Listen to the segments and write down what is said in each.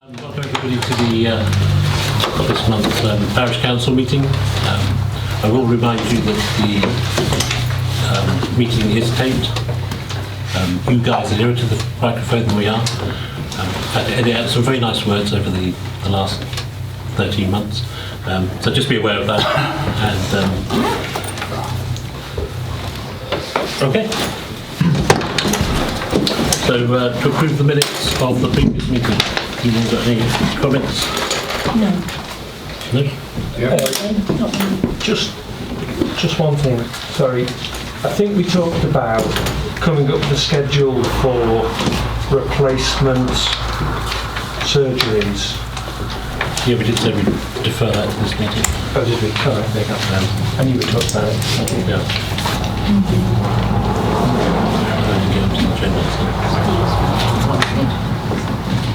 Welcome everybody to the this month's Parish Council meeting. I will remind you that the meeting is taped. You guys are nearer to the microphone than we are. Eddie had some very nice words over the last 13 months, so just be aware of that. And okay. So to approve the minutes of the previous meeting. You all got any comments? No. No? Just one thing, sorry. I think we talked about coming up with a schedule for replacement surgeries. Yeah, we did say we'd defer that to this meeting. Oh, did we? Correct, big up then. I knew we talked about it. Yeah.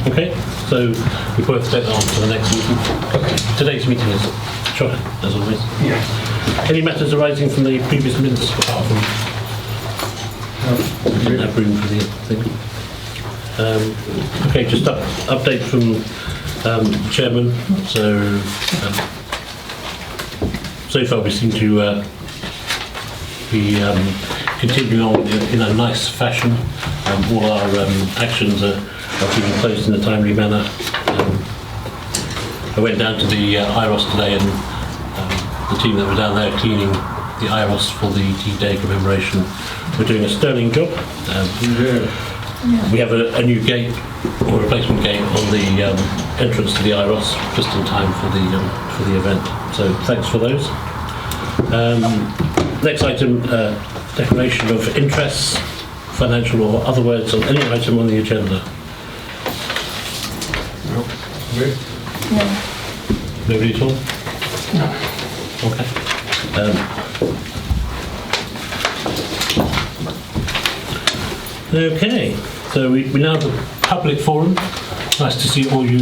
Okay, so we both take that on to the next meeting. Okay. Today's meeting is short, as always. Yeah. Any matters arising from the previous minutes apart from we didn't have room for the thing? Okay, just update from Chairman. So far we seem to be continuing on in a nice fashion. All our actions are being closed in a timely manner. I went down to the IROS today, and the team that were down there cleaning the IROS for the D-Day commemoration were doing a sterling job. We have a new gate, or replacement gate, on the entrance to the IROS just in time for the event. So thanks for those. Next item, declaration of interests, financial or other words on any item on the agenda. No. Nobody at all? No. Okay. Okay, so we now have a public forum. Nice to see all you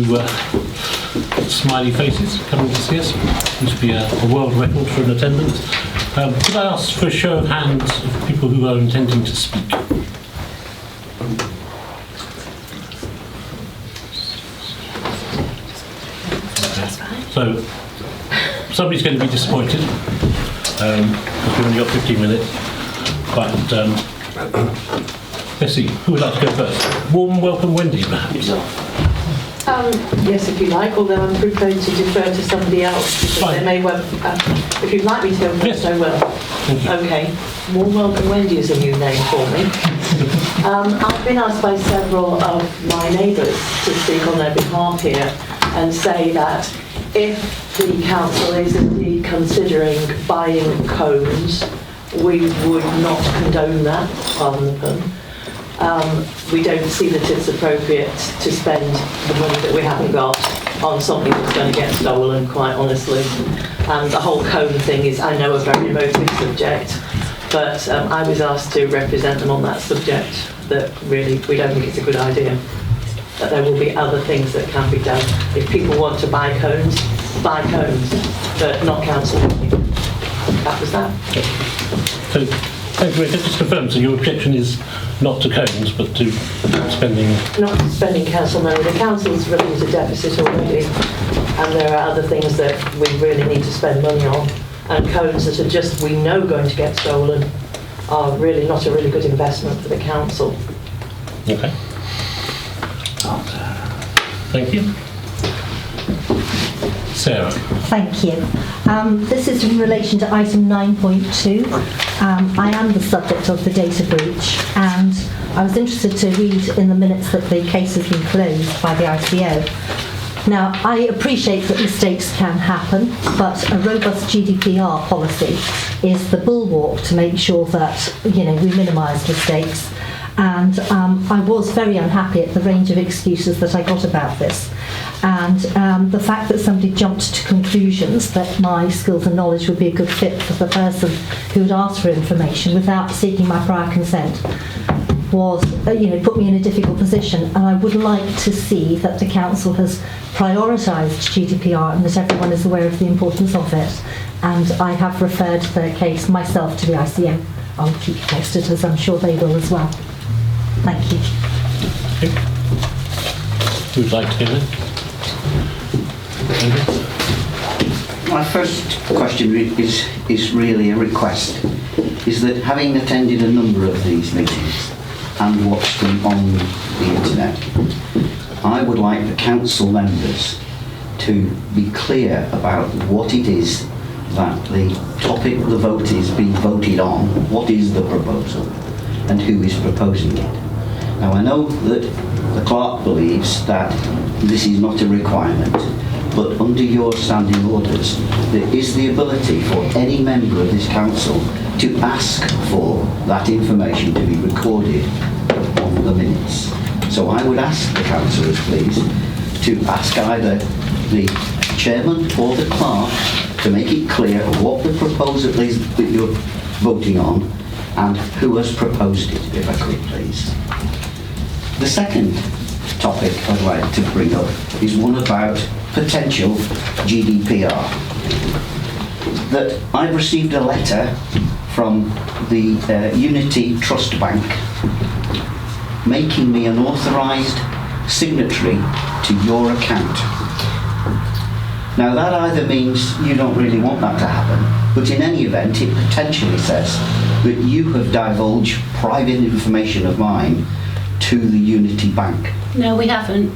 smiley faces coming to see us. This will be a world record for an attendance. Could I ask for a show of hands of people who are intending to speak? So, somebody's going to be disappointed, because we've only got 15 minutes, but let's see, who would like to go first? Warm welcome, Wendy, perhaps? Yes, if you like, although I'm prepared to defer to somebody else, because Fine. they may well, if you'd like me to go first, Yes. I will. Thank you. Okay. Warm welcome Wendy is a new name for me. I've been asked by several of my neighbours to speak on their behalf here and say that if the council is indeed considering buying cones, we would not condone that, pardon the pun. We don't see that it's appropriate to spend the money that we haven't got on something that's going to get stolen, quite honestly. And the whole cone thing is, I know, a very emotive subject, but I was asked to represent them on that subject, that really we don't think it's a good idea. That there will be other things that can be done. If people want to buy cones, but not council money. That was that. So, thank you, just to confirm, so your objection is not to cones, but to spending... Not spending council money. The council's running into deficit already, and there are other things that we really need to spend money on. And cones that are just, we know, going to get stolen are really not a really good investment for the council. Okay. Thank you. Sarah. Thank you. This is in relation to item 9.2. I am the subject of the data breach, and I was interested to read in the minutes that the case has been closed by the ICO. Now, I appreciate that mistakes can happen, but a robust GDPR policy is the bulwark to make sure that, we minimise mistakes. And I was very unhappy at the range of excuses that I got about this. And the fact that somebody jumped to conclusions that my skills and knowledge would be a good fit for the person who had asked for information without seeking my prior consent was, put me in a difficult position. And I would like to see that the council has prioritised GDPR and that everyone is aware of the importance of it. And I have referred the case myself to the ICO. I'll keep you posted, as I'm sure they will as well. Thank you. Who would like to do that? My first question is really a request. Is that having attended a number of these meetings and watched them on the internet, I would like the council members to be clear about what it is that the topic the vote is being voted on, what is the proposal, and who is proposing it. Now I know that the clerk believes that this is not a requirement, but under your standing orders, there is the ability for any member of this council to ask for that information to be recorded on the minutes. So I would ask the councillors, please, to ask either the chairman or the clerk to make it clear what the proposal is that you're voting on and who has proposed it, if I could, please. The second topic I'd like to bring up is one about potential GDPR. That I've received a letter from the Unity Trust Bank making me an authorised signatory to your account. Now that either means you don't really want that to happen, but in any event it potentially says that you have divulged private information of mine to the Unity Bank. No, we haven't.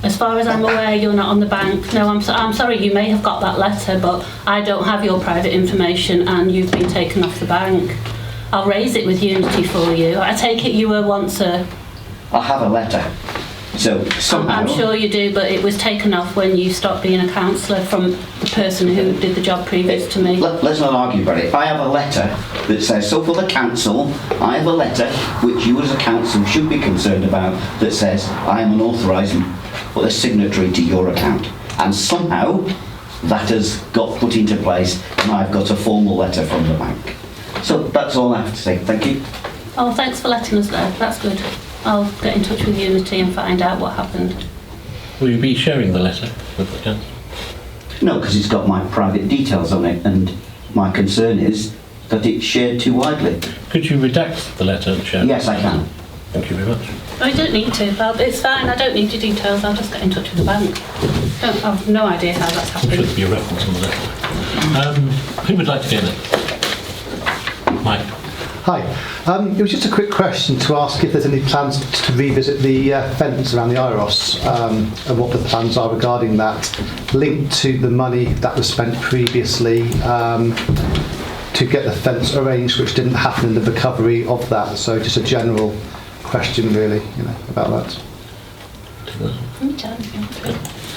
As far as I'm aware, you're not on the bank. No, I'm sorry, you may have got that letter, but I don't have your private information and you've been taken off the bank. I'll raise it with Unity for you. I take it you were once a... I have a letter. So somehow... I'm sure you do, but it was taken off when you stopped being a councillor from the person who did the job previous to me. Let's not argue about it. I have a letter that says, so for the council, I have a letter which you as a council should be concerned about that says I am an authorised or a signatory to your account. And somehow that has got put into place and I've got a formal letter from the bank. So that's all I have to say. Thank you. Oh, thanks for letting us know. That's good. I'll get in touch with Unity and find out what happened. Will you be sharing the letter with the council? No, because it's got my private details on it, and my concern is that it's shared too widely. Could you redact the letter and share it? Yes, I can. Thank you very much. I don't need to. It's fine. I don't need your details. I'll just get in touch with the bank. I've no idea how that's I'm sure happened. there'll be a reference on the letter. Who would like to get it? Mike. Hi. It was just a quick question to ask if there's any plans to revisit the fence around the IROS and what the plans are regarding that, linked to the money that was spent previously to get the fence arranged, which didn't happen in the recovery of that. So just a general question, really, about that.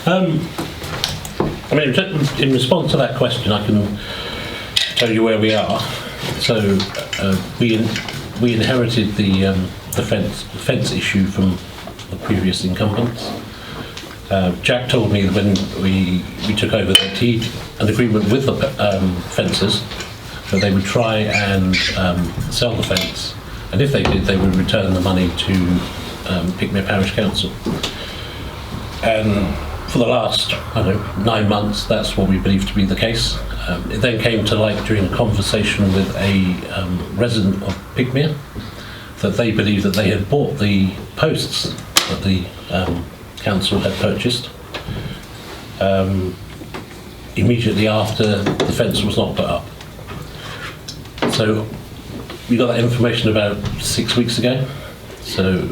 I mean, in response to that question, I can tell you where we are. So we inherited the fence issue from the previous incumbents. Jack told me that when we took over that he'd an agreement with the fencers that they would try and sell the fence, and if they did, they would return the money to Pickmere Parish Council. And for the last, 9 months, that's what we believe to be the case. It then came to light during a conversation with a resident of Pickmere that they believed that they had bought the posts that the council had purchased immediately after the fence was not put up. So we got that information about 6 weeks ago. So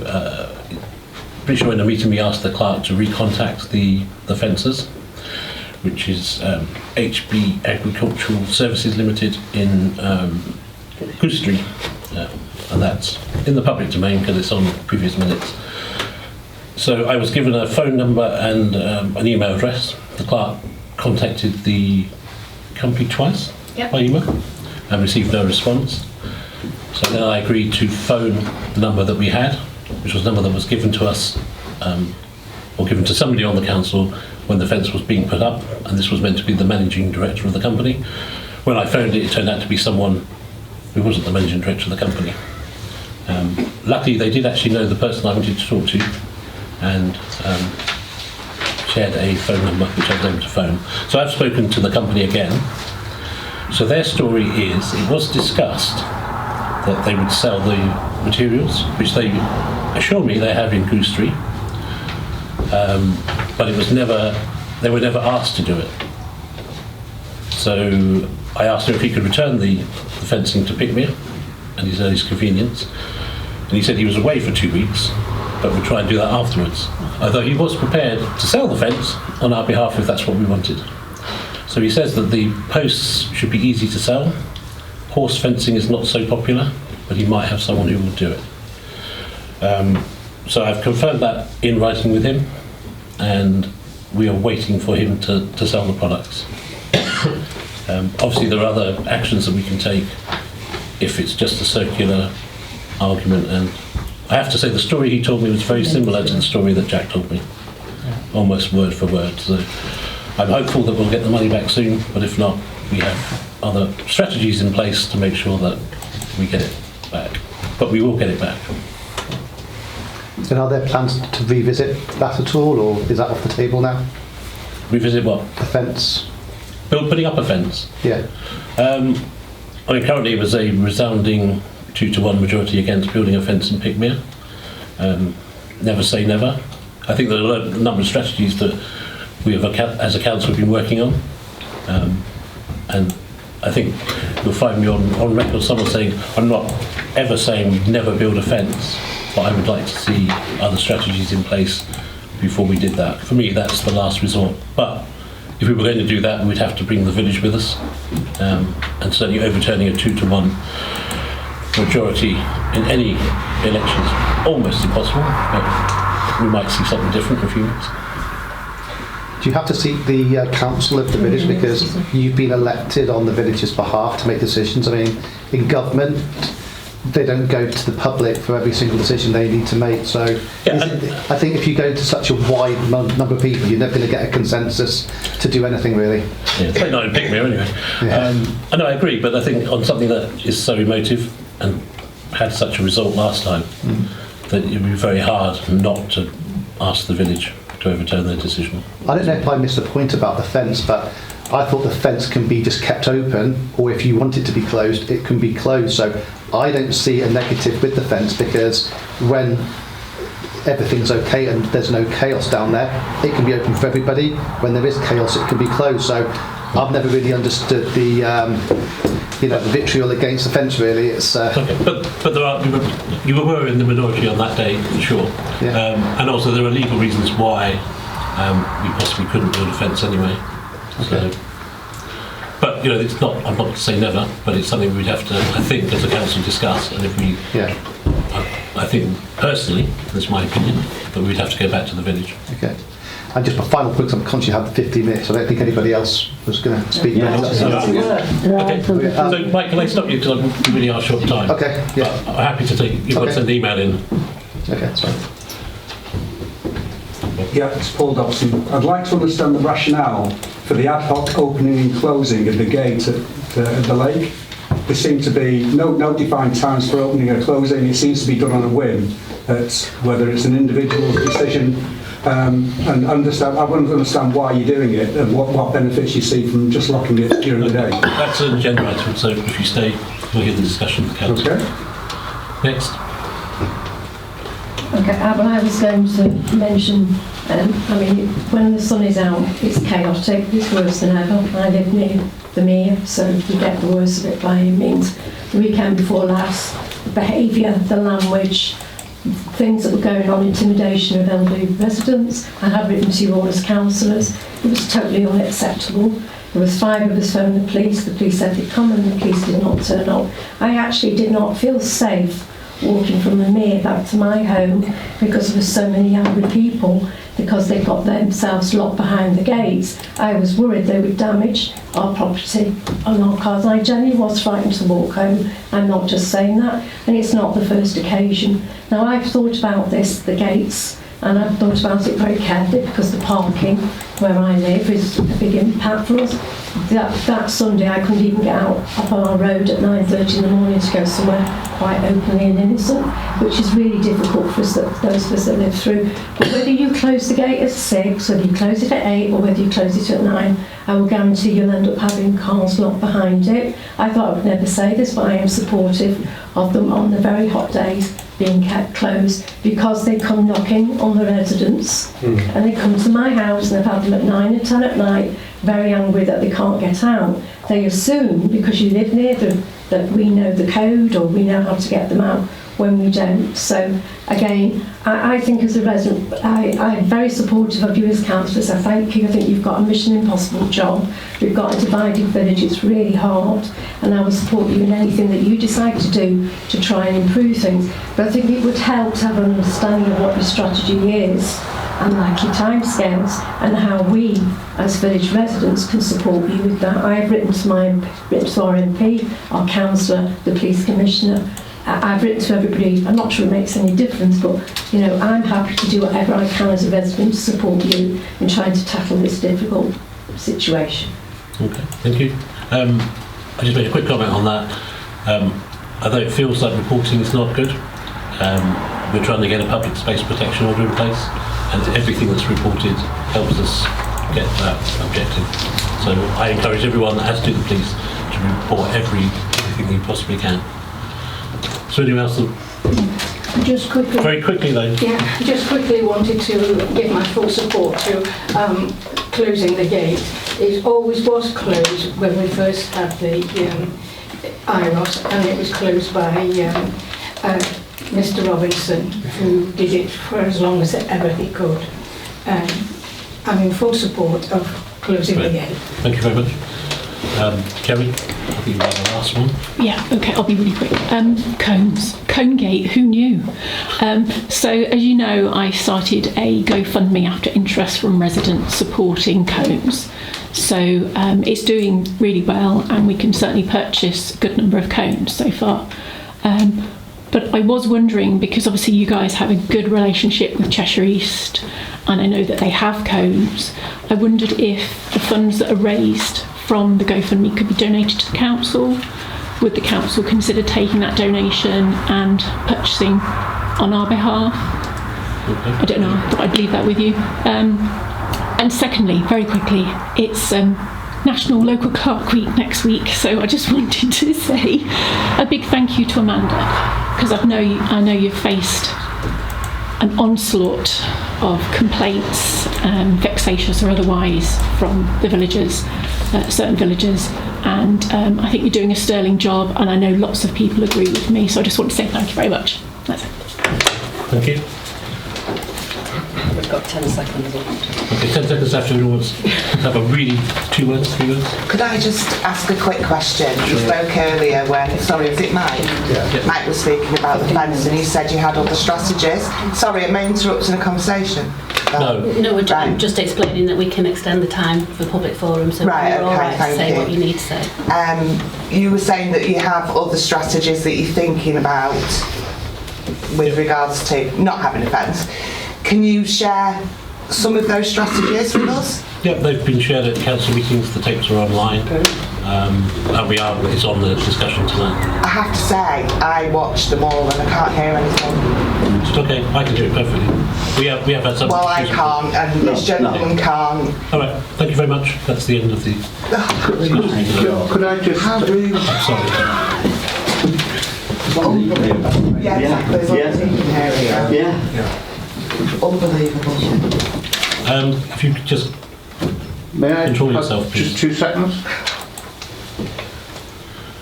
pretty sure in a meeting we asked the clerk to recontact the fencers, which is HB Agricultural Services Limited in Goose Street, and that's in the public domain because it's on previous minutes. So I was given a phone number and an email address. The clerk contacted the company twice by email and received no response. So then I agreed to phone the number that we had, which was a number that was given to us or given to somebody on the council when the fence was being put up, and this was meant to be the managing director of the company. When I phoned it, it turned out to be someone who wasn't the managing director of the company. Luckily, they did actually know the person I wanted to talk to, and shared a phone number which I was able to phone. So I've spoken to the company again. So their story is, it was discussed that they would sell the materials, which they assure me they have in Goose Street, but it was never they were never asked to do it. So I asked him if he could return the fencing to Pickmere at his earliest convenience, and he said he was away for 2 weeks, but would try and do that afterwards. Although he was prepared to sell the fence on our behalf if that's what we wanted. So he says that the posts should be easy to sell. Horse fencing is not so popular, but he might have someone who will do it. So I've confirmed that in writing with him, and we are waiting for him to sell the products. Obviously there are other actions that we can take if it's just a circular argument, and I have to say the story he told me was very similar to the story that Jack told me, almost word for word. So I'm hopeful that we'll get the money back soon, but if not, we have other strategies in place to make sure that we get it back. But we will get it back. And are there plans to revisit that at all, or is that off the table now? Revisit what? The fence? Putting up a fence? Yeah. I mean, currently it was a resounding 2-to-1 majority against building a fence in Pickmere. Never say never. I think there are a number of strategies that we have, as a council, have been working on. And I think you'll find me on record someone saying, I'm not ever saying we'd never build a fence, but I would like to see other strategies in place before we did that. For me, that's the last resort. But if we were going to do that, we'd have to bring the village with us. And certainly overturning a 2-to-1 majority in any election is almost impossible, but we might see something different in a few minutes. Do you have to seek the council of the village because you've been elected on the village's behalf to make decisions? I mean, in government, they don't go to the public for every single decision they need to make. So I think if you go to such a wide number of people, you're never going to get a consensus to do anything really. Yeah, it's not in Pickmere anyway. Yeah. I know, I agree, but I think on something that is so emotive and had such a result last time, that it would be very hard not to ask the village to overturn their decision. I don't know if I missed the point about the fence, but I thought the fence can be just kept open, or if you want it to be closed, it can be closed. So I don't see a negative with the fence, because when everything's okay and there's no chaos down there, it can be open for everybody. When there is chaos, it can be closed. So I've never really understood the the vitriol against the fence. Really, it's okay, but there are you were in the minority on that day for sure, and also there are legal reasons why we possibly couldn't build a fence anyway. Okay. So, but it's not. I'm not to say never, but it's something we'd have to, I think, as a council discuss. And if we, I think personally, that's my opinion, that we'd have to go back to the village. Okay. And just my final point, 'cause I'm conscious you have 15 minutes. I don't think anybody else was going to speak. Okay. So, Mike, can I stop you because we really are short of time? Okay. Yeah. But I'm happy to take. You want to send an email in? Okay, that's fine. Yeah, it's Paul Dobson. I'd like to understand the rationale for the ad hoc opening and closing of the gate at the lake. There seem to be no defined times for opening or closing. It seems to be done on a whim. Whether it's an individual decision, and I want to understand why you're doing it and what benefits you see from just locking it during the day. That's an agenda item, so if you stay, we'll hear the discussion with the council. Okay. Next. Okay, well, I was going to mention, when the sun is out, it's chaotic, it's worse than ever. I live near the mere, so you get the worst of it by any means. The weekend before last, the behaviour, the language, things that were going on, intimidation of elderly residents, I have written to you all as councillors. It was totally unacceptable. There was 5 of us phoned the police said they'd come and the police did not turn up. I actually did not feel safe walking from the mere back to my home because there were so many angry people because they got themselves locked behind the gates. I was worried they would damage our property and our cars. I genuinely was frightened to walk home. I'm not just saying that, and it's not the first occasion. Now I've thought about this, the gates, and I've thought about it very carefully because the parking where I live is a big impact for us. that Sunday I couldn't even get out up on our road at 9:30 in the morning to go somewhere quite openly and innocent, which is really difficult for us, those of us that live through. But whether you close the gate at 6, whether you close it at 8, or whether you close it at 9, I will guarantee you'll end up having cars locked behind it. I thought I would never say this, but I am supportive of them on the very hot days being kept closed, because they come knocking on the residents and they come to my house, and I've had them at 9 and 10 at night, very angry that they can't get out. They assume, because you live near them, that we know the code or we know how to get them out, when we don't. So again, I think as a resident, I'm very supportive of you as councillors. I thank you. I think you've got a mission impossible job. We've got a divided village. It's really hard, and I will support you in anything that you decide to do to try and improve things. But I think it would help to have an understanding of what your strategy is, and like your timescales, and how we as village residents can support you with that. I have written to our MP, our councillor, the police commissioner. I've written to everybody. I'm not sure it makes any difference, but you know, I'm happy to do whatever I can as a resident to support you in trying to tackle this difficult situation. Okay, thank you. I just made a quick comment on that. Although it feels like reporting is not good, we're trying to get a public space protection order in place, and everything that's reported helps us get that objective. So I encourage everyone, as do the police, to report everything you possibly can. So anyone else? Just quickly. Very quickly though. Yeah, just quickly wanted to give my full support to closing the gate. It always was closed when we first had the IROS, and it was closed by Mr. Robinson, who did it for as long as ever he could. I'm in full support of closing the gate. Thank you very much. Kerry, I think you have the last one. Yeah, okay, I'll be really quick. Cones. Conegate, who knew? So, as you know, I started a GoFundMe after interest from residents supporting cones. So it's doing really well, and we can certainly purchase a good number of cones so far. But I was wondering, because obviously you guys have a good relationship with Cheshire East, and I know that they have cones, I wondered if the funds that are raised from the GoFundMe could be donated to the council. Would the council consider taking that donation and purchasing on our behalf? Okay. I don't know, I thought I'd leave that with you. And secondly, very quickly, it's National Local Clerk Week next week, so I just wanted to say a big thank you to Amanda, because I know you've faced an onslaught of complaints, vexatious or otherwise, from the villagers, certain villagers, and I think you're doing a sterling job, and I know lots of people agree with me, so I just want to say thank you very much. That's it. Thank you. We've got 10 seconds left. Okay, 10 seconds after everyone wants to have a really 2 words, 3 words. Could I just ask a quick question? You spoke earlier when, sorry, is it Mike? Yeah. Mike was speaking about the fence, and he said you had other strategies. Sorry, am I interrupting a conversation? No, I'm just explaining that we can extend the time for public forum, so Right, you're all okay, right to thank say you. what you need to say. You were saying that you have other strategies that you're thinking about with regards to not having a fence. Can you share some of those strategies with us? Yeah, they've been shared at council meetings. The tapes are online, and it's on the discussion tonight. I have to say, I watched them all and I can't hear anything. It's okay, I can do it perfectly. We have had some. Well, I can't, and this gentleman can't. All right, thank you very much. That's the end of the. Could I just... How rude. I'm sorry. Yeah, exactly. As long as you can hear it. Yeah. Unbelievable. If you could just May I control have yourself, please. just 2 seconds?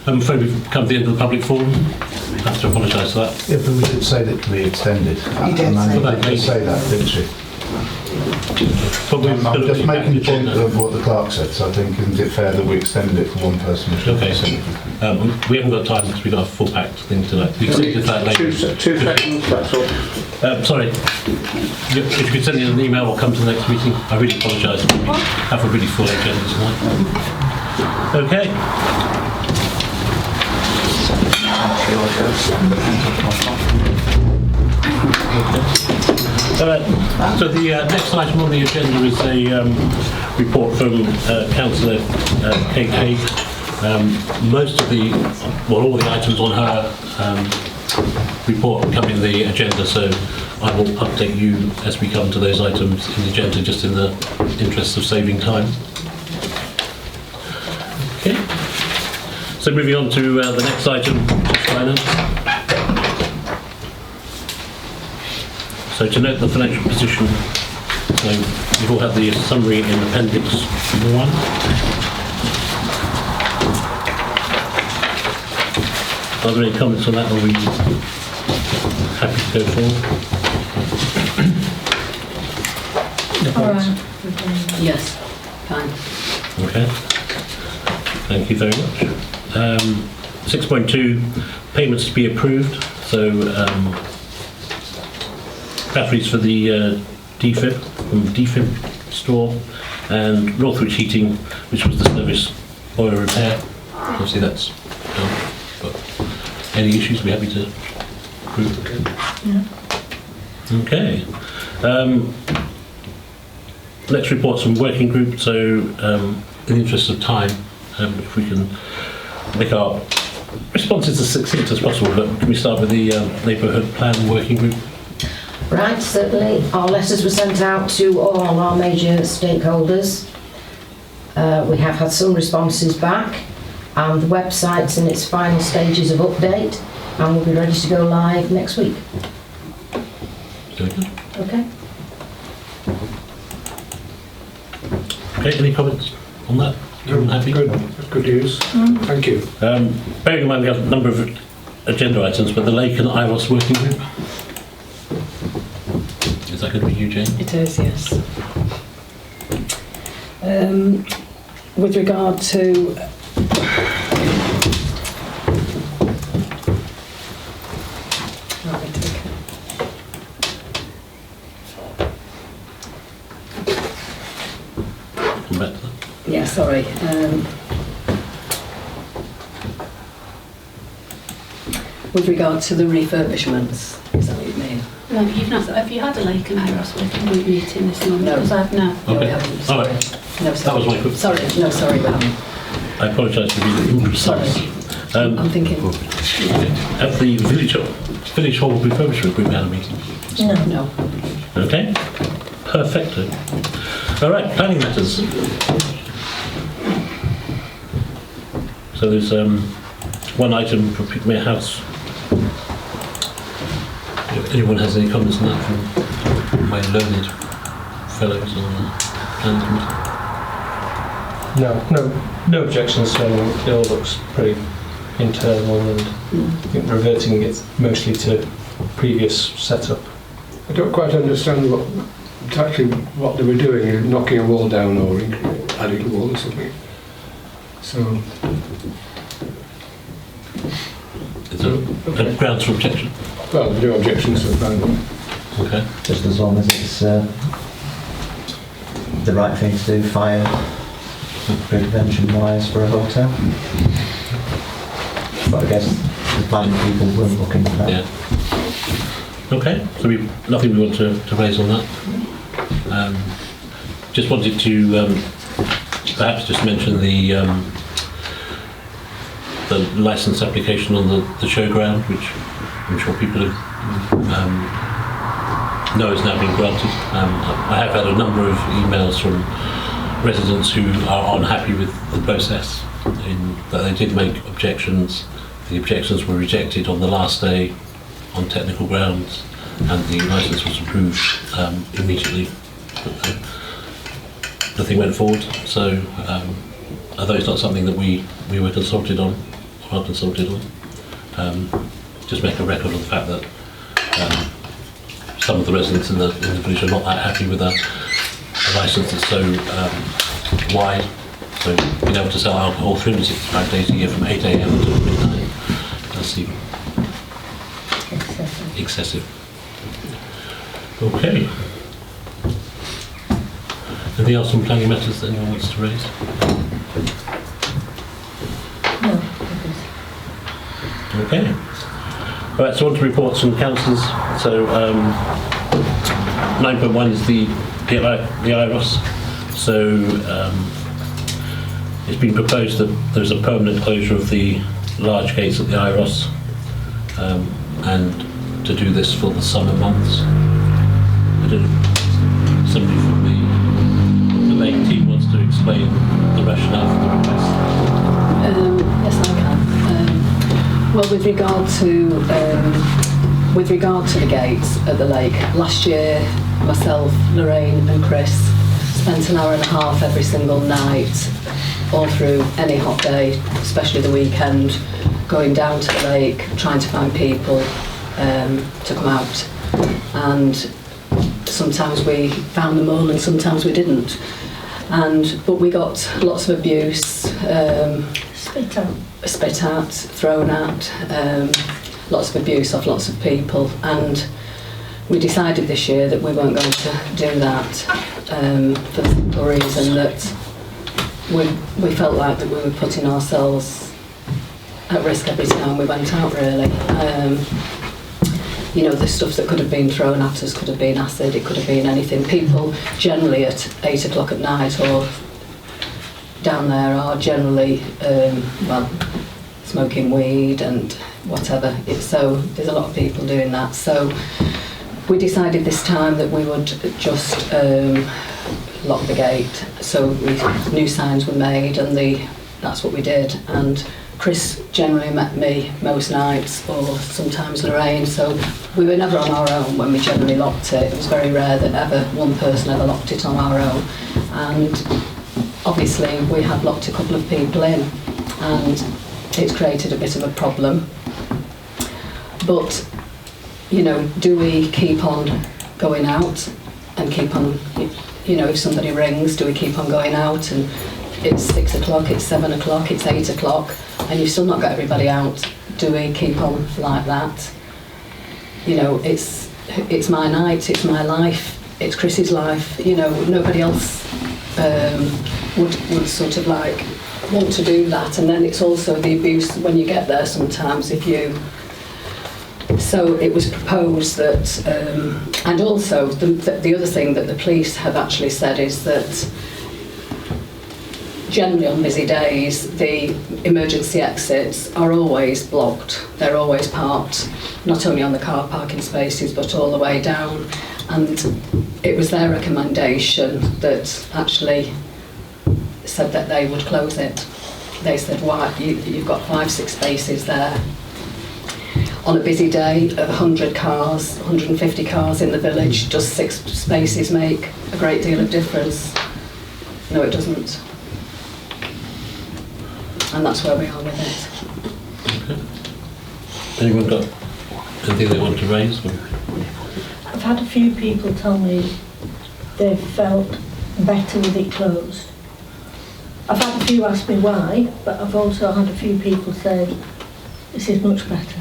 I'm afraid we've come to the end of the public forum. I have to apologise for that. Yeah, but we did say that it can be extended. You did say that, didn't she? But we're I'm gonna just be making the back to point agenda. of what the clerk said, so I think isn't it fair that we extended it for one person? Okay. We haven't got time because we've got a full packed thing tonight. We can do that later. 2 seconds, that's all. Sorry. If you could send me an email or come to the next meeting, I really apologise. We have a really full agenda tonight. Okay. So the next item on the agenda is a report from Councillor K Hague. Most of the, well, all the items on her report come in the agenda, so I will update you as we come to those items in the agenda, just in the interest of saving time. Okay. So moving on to the next item, finance. So to note the financial position, so you've all had the summary in Appendix 1. Are there any comments on that, or are we happy to go forward? All right. Yes, fine. Okay. Thank you very much. 6.2, payments to be approved. So batteries for the DFIB, from DFIB store, and Northwich Heating, which was the service boiler repair. Obviously that's done, but any issues, we're happy to approve. Yeah. Okay. Let's report some working group. So in the interest of time, if we can make our responses as succinct as possible, but can we start with the Neighbourhood Plan Working Group? Right, certainly. Our letters were sent out to all our major stakeholders. We have had some responses back, and the website's in its final stages of update, and we'll be ready to go live next week. Very good. Okay. Okay, any comments on that? Everyone happy? Good. Good news. Thank you. Bearing in mind we have a number of agenda items, but the Lake and IROS Working Group? Is that going to be you, Jane? It is, yes. With regard to Come back to that. yeah, sorry. With regard to the refurbishments, is that what you mean? No, you've not. Have you had a Lake and IROS working group meeting this morning? No. Because I've no. No, we Okay. haven't. All Sorry. right. No, That sorry. was my quick. Sorry, no, sorry, we haven't. I apologise for being imprecise. I'm thinking. Have the Village Hall Refurbishment Group had a meeting? No. Okay. Perfecto. All right, planning matters. So there's one item for Pickmere House. If anyone has any comments on that from my learned fellows on the planning committee? No objections. So it all looks pretty internal, and I think reverting it mostly to previous setup. I don't quite understand what they were doing, knocking a wall down or adding a wall or something. So, Is there grounds for objection? well, no objections to the plan. Okay. Just as long as it's the right thing to do, fire prevention-wise for a hotel. But I guess the planning people will look into that. Yeah. Okay, so we've nothing we want to raise on that. Just wanted to perhaps just mention the licence application on the showground, which I'm sure people know has now been granted. I have had a number of emails from residents who are unhappy with the process, in that they did make objections. The objections were rejected on the last day on technical grounds, and the licence was approved immediately. Nothing went forward, so although it's not something that we were consulted on, or are consulted on, just make a record of the fact that some of the residents in the village are not that happy with a licence that's so wide. So being able to sell alcohol 365 days a year from 8 AM until midnight does seem excessive. Okay. Anything else on planning matters that anyone wants to raise? No. Okay. Right, so on to reports from councillors. So 9.1 is the IROS. So it's been proposed that there's a permanent closure of the large gates at the IROS, and to do this for the summer months. I don't know, somebody from the Lake team wants to explain the rationale for the request. Yes, I can. Well, with regard to the gates at the lake, last year myself, Lorraine and Chris spent an hour and a half every single night, all through any hot day, especially the weekend, going down to the lake, trying to find people to come out. And sometimes we found them all and sometimes we didn't. But we got lots of abuse, spit at, thrown at, lots of abuse of lots of people, and we decided this year that we weren't going to do that for the simple reason that we felt like that we were putting ourselves at risk every time we went out, really. You know, the stuff that could have been thrown at us could have been acid, it could have been anything. People generally at 8 o'clock at night or down there are generally, smoking weed and whatever. So there's a lot of people doing that. So we decided this time that we would just lock the gate. So new signs were made and that's what we did. And Chris generally met me most nights, or sometimes Lorraine, so we were never on our own when we generally locked it. It was very rare that ever one person ever locked it on our own. And obviously we had locked a couple of people in and it's created a bit of a problem. But, you know, do we keep on going out and keep on, you know, if somebody rings, do we keep on going out and it's 6 o'clock, it's 7 o'clock, it's 8 o'clock, and you've still not got everybody out? Do we keep on like that? You know, it's my night, it's my life, it's Chris's life. You know, nobody else would sort of like want to do that. And then it's also the abuse when you get there sometimes if you. So it was proposed that, and also the other thing that the police have actually said is that generally on busy days, the emergency exits are always blocked. They're always parked, not only on the car parking spaces, but all the way down. And it was their recommendation that actually said that they would close it. They said, why, you've got 5-6 spaces there. On a busy day, 100 cars, 150 cars in the village, just 6 spaces make a great deal of difference. No, it doesn't. And that's where we are with it. Okay. Anyone got anything they want to raise? I've had a few people tell me they felt better with it closed. I've had a few ask me why, but I've also had a few people say this is much better.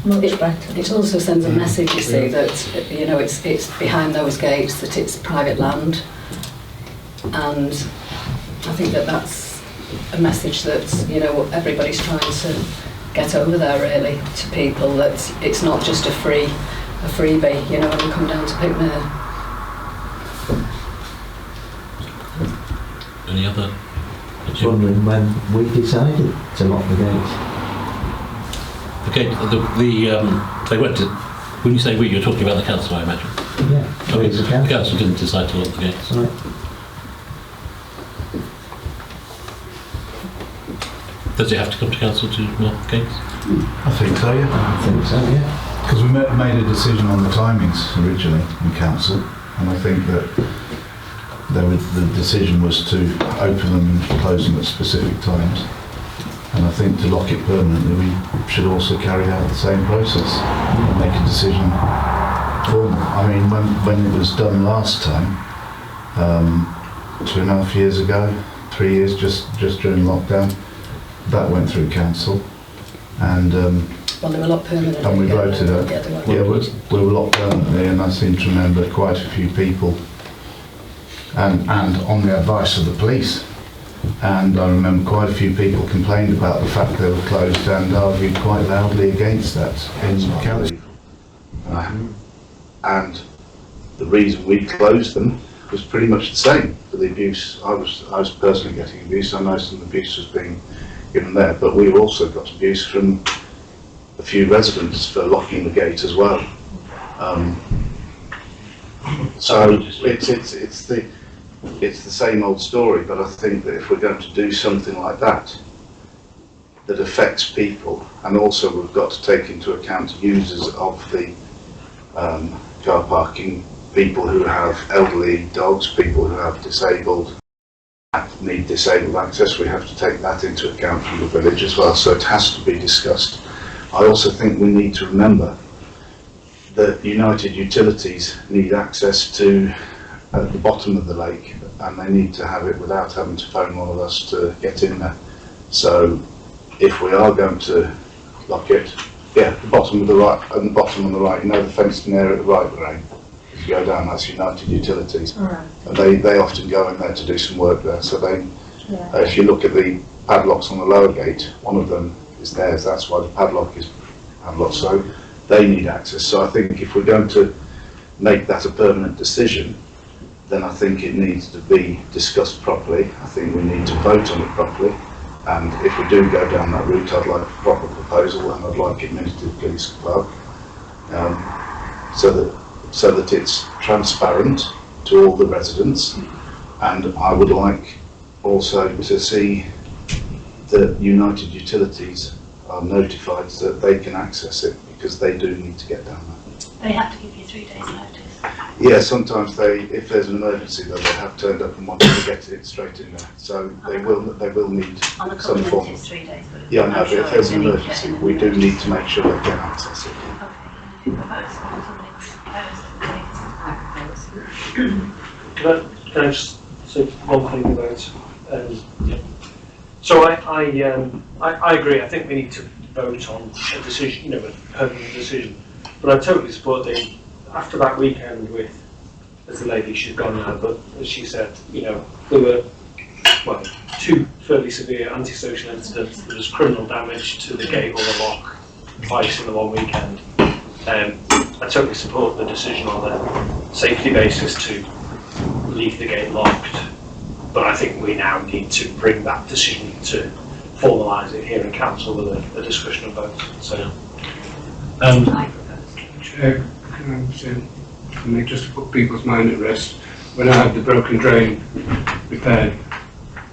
Much better. It also sends a message, you see, that, you know, it's behind those gates, that it's private land. And I think that that's a message that, you know, everybody's trying to get over there, really, to people, that it's not just a freebie, you know, when you come down to Pickmere. Any other? Just wondering when we decided to lock the gates. Okay, they went to, when you say we, you're talking about the council, I imagine? Yeah. Okay, the council didn't decide to lock the gates. Right. Does it have to come to council to lock the gates? I think so, yeah. I think so, yeah. Because we made a decision on the timings originally in council, and I think that the decision was to open them and close them at specific times. And I think to lock it permanently, we should also carry out the same process and make a decision for them. I mean, when it was done last time, 2.5 years ago, 3 years, just during lockdown, that went through council, and well, they were locked permanently. and we voted it. Yeah, we were locked permanently, and I seem to remember quite a few people, and on the advice of the police, And I remember quite a few people complained about the fact they were closed and argued quite loudly against that in the council. And the reason we closed them was pretty much the same for the abuse. I was personally getting abuse. I know some abuse was being given there, but we also got abuse from a few residents for locking the gate as well. So it's the same old story, but I think that if we're going to do something like that that affects people, and also we've got to take into account users of the car parking, people who have elderly dogs, people who have need disabled access, we have to take that into account from the village as well, so it has to be discussed. I also think we need to remember that United Utilities need access to the bottom of the lake, and they need to have it without having to phone one of us to get in there. So if we are going to lock it, yeah, the bottom of the right, and the bottom on the right, you know, the fenced area at the right, Lorraine, if you go down, that's United Utilities. Right. And they often go in there to do some work there. So they, if you look at the padlocks on the lower gate, one of them is theirs, that's why the padlock is padlocked, so they need access. So I think if we're going to make that a permanent decision, then I think it needs to be discussed properly. I think we need to vote on it properly. And if we do go down that route, I'd like a proper proposal, and I'd like it minted to the police clerk, so that it's transparent to all the residents. And I would like also to see that United Utilities are notified so that they can access it, because they do need to get down there. They have to give you 3 days notice. Yeah, sometimes if there's an emergency, they have turned up and wanted to get it straight in there. So they will need On the some form it's 3 days. But yeah, no, but if there's an emergency, we do need to make sure they can access it. Can I just say one thing about? So I agree. I think we need to vote on a decision, a permanent decision. But I totally support after that weekend with, as the lady, she's gone now, but as she said, there were, two fairly severe antisocial incidents. There was criminal damage to the gate or the lock twice in the one weekend. I totally support the decision on the safety basis to leave the gate locked, but I think we now need to bring that decision to formalise it here in council with a discussion of both. So, Chair, can I say, just to put people's mind at rest, when I had the broken drain repaired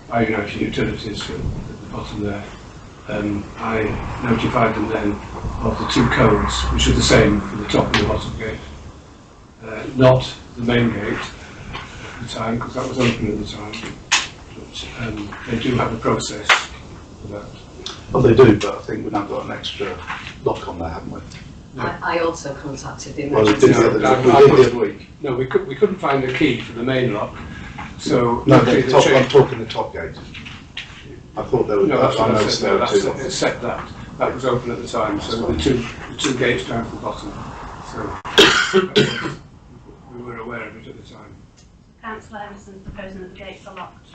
by United Utilities at the bottom there, I notified them then of the two codes, which are the same for the top and the bottom gate. Not the main gate at the time, because that was open at the time, but they do have a process for that. Well, they do, but I think we've now got an extra lock on there, haven't we? I also contacted the Well, we emergency. did the other week. No, we couldn't find the key for the main lock, so... No, I'm talking the top gate. I thought there was... No, that's what I said, no, two that's it said that. That was open at the time, so the two gates down to the bottom. So we were aware of it at the time. Councillor Emerson's proposing that the gates are locked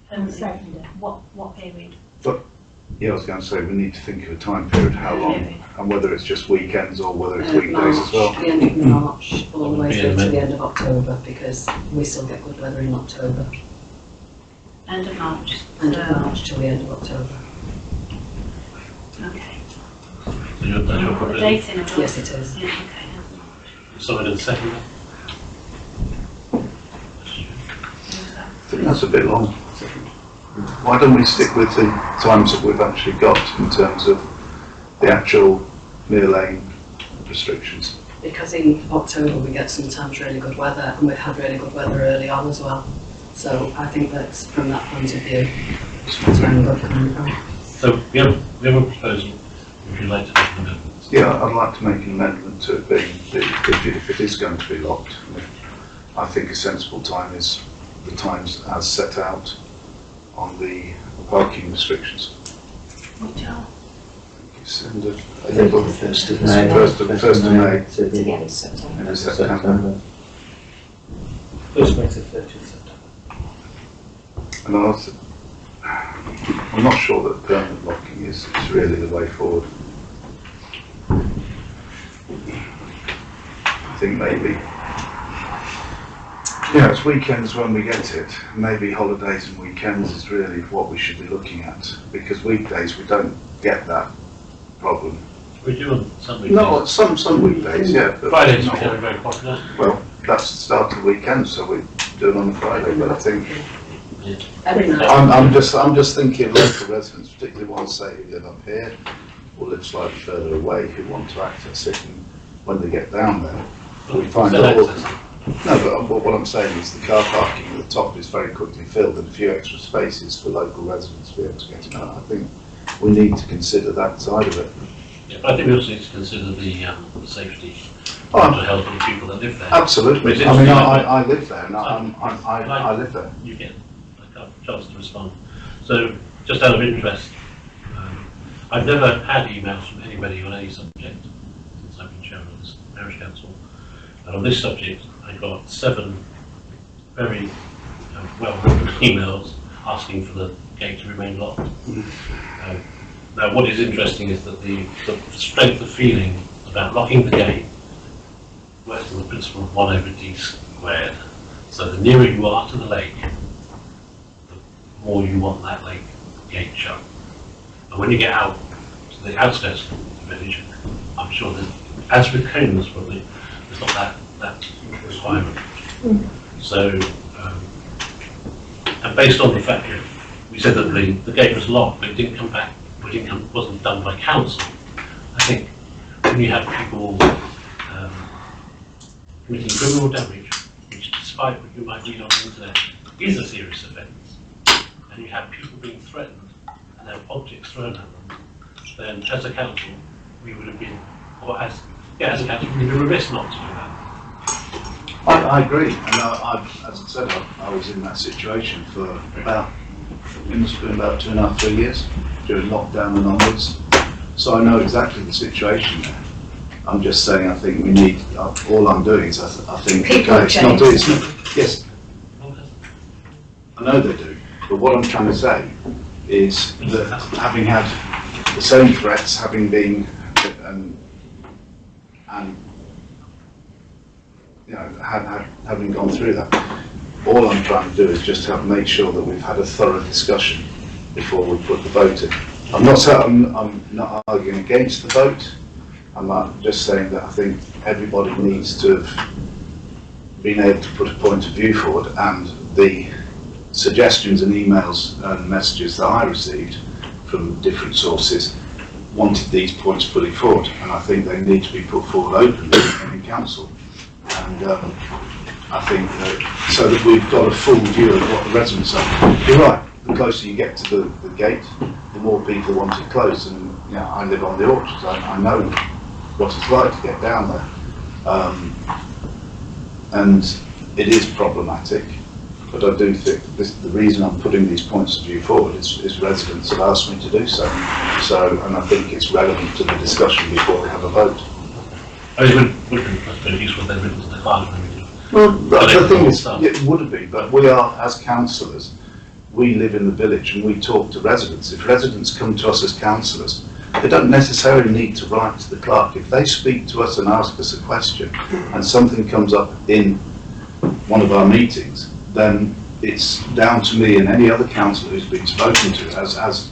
permanently. What period? But, yeah, I was going to say, we need to think of a time period, how long, and whether it's just weekends or whether it's weekdays as well. The end of March, all the way through to the end of October, because we still get good weather in October. End of March. End of March till the end of October. Okay. So that's your The proposal? date in it? Yes, it is. Yeah, okay. Somebody in the second? I think that's a bit long. Why don't we stick with the times that we've actually got in terms of the actual Mere Lane restrictions? Because in October we get sometimes really good weather, and we've had really good weather early on as well. So I think that's, from that point of view, that's where I'm coming from. So we have a proposal. Would you like to make an amendment? Yeah, I'd like to make an amendment to it being, if it is going to be locked, I think a sensible time is the times as set out on the parking restrictions. Which are? It's in the 1st of May. 1st of May. To the end of September. End of September. First May to 30th September. And I'm not sure that permanent locking is really the way forward. I think maybe, it's weekends when we get it. Maybe holidays and weekends is really what we should be looking at, because weekdays we don't get that problem. We do on some weekdays. No, some weekdays, yeah. But Fridays becoming very popular. Well, that's the start of the weekend, so we do it on a Friday. But I think I'm just thinking local residents, particularly ones say who live up here or live slightly further away, who want to access it, and when they get down there, we find out. No, but what I'm saying is the car parking at the top is very quickly filled, and a few extra spaces for local residents to be able to get in. I think we need to consider that side of it. Yeah, but I think we also need to consider the safety and the health of the people that live there. Absolutely. I mean, I live there, and I live there. You get a chance to respond. So, just out of interest, I've never had emails from anybody on any subject since I've been chairman of this parish council. And on this subject, I got 7 very well-written emails asking for the gate to remain locked. Now, what is interesting is that the strength of feeling about locking the gate works on the principle of 1/d². So the nearer you are to the lake, the more you want that lake gate shut. And when you get out to the outskirts of the village, I'm sure that, as with homes probably, there's not that requirement. So, and based on the fact that we said that the gate was locked, but it didn't come back, wasn't done by council, I think when you have people committing criminal damage, which despite what you might read on the internet is a serious offence, and you have people being threatened and have objects thrown at them, then as a council we would have been, or as a council we would be remiss not to do that. I agree, and as I said, I was in that situation for it must have been about 2.5, 3 years during lockdown and onwards. So I know exactly the situation there. I'm just saying, I think we need. All I'm doing is, I think it's not doing. Yes, I know they do, but what I'm trying to say is that having had the same threats, having been having gone through that, all I'm trying to do is just make sure that we've had a thorough discussion before we put the vote in. I'm not arguing against the vote. I'm just saying that I think everybody needs to have been able to put a point of view forward, and the suggestions and emails and messages that I received from different sources wanted these points fully forward, and I think they need to be put forward openly in council. And I think that, so that we've got a full view of what the residents are. You're right, the closer you get to the gate, the more people want it closed, and I live on the orchards, I know what it's like to get down there. And it is problematic, but I do think the reason I'm putting these points of view forward is residents have asked me to do so. And I think it's relevant to the discussion before we have a vote. I mean, it would have been useful if they'd written to the clerk. Well, the thing is, it would be, but we are, as councillors, we live in the village and we talk to residents. If residents come to us as councillors, they don't necessarily need to write to the clerk. If they speak to us and ask us a question and something comes up in one of our meetings, then it's down to me and any other councillor who's been spoken to, as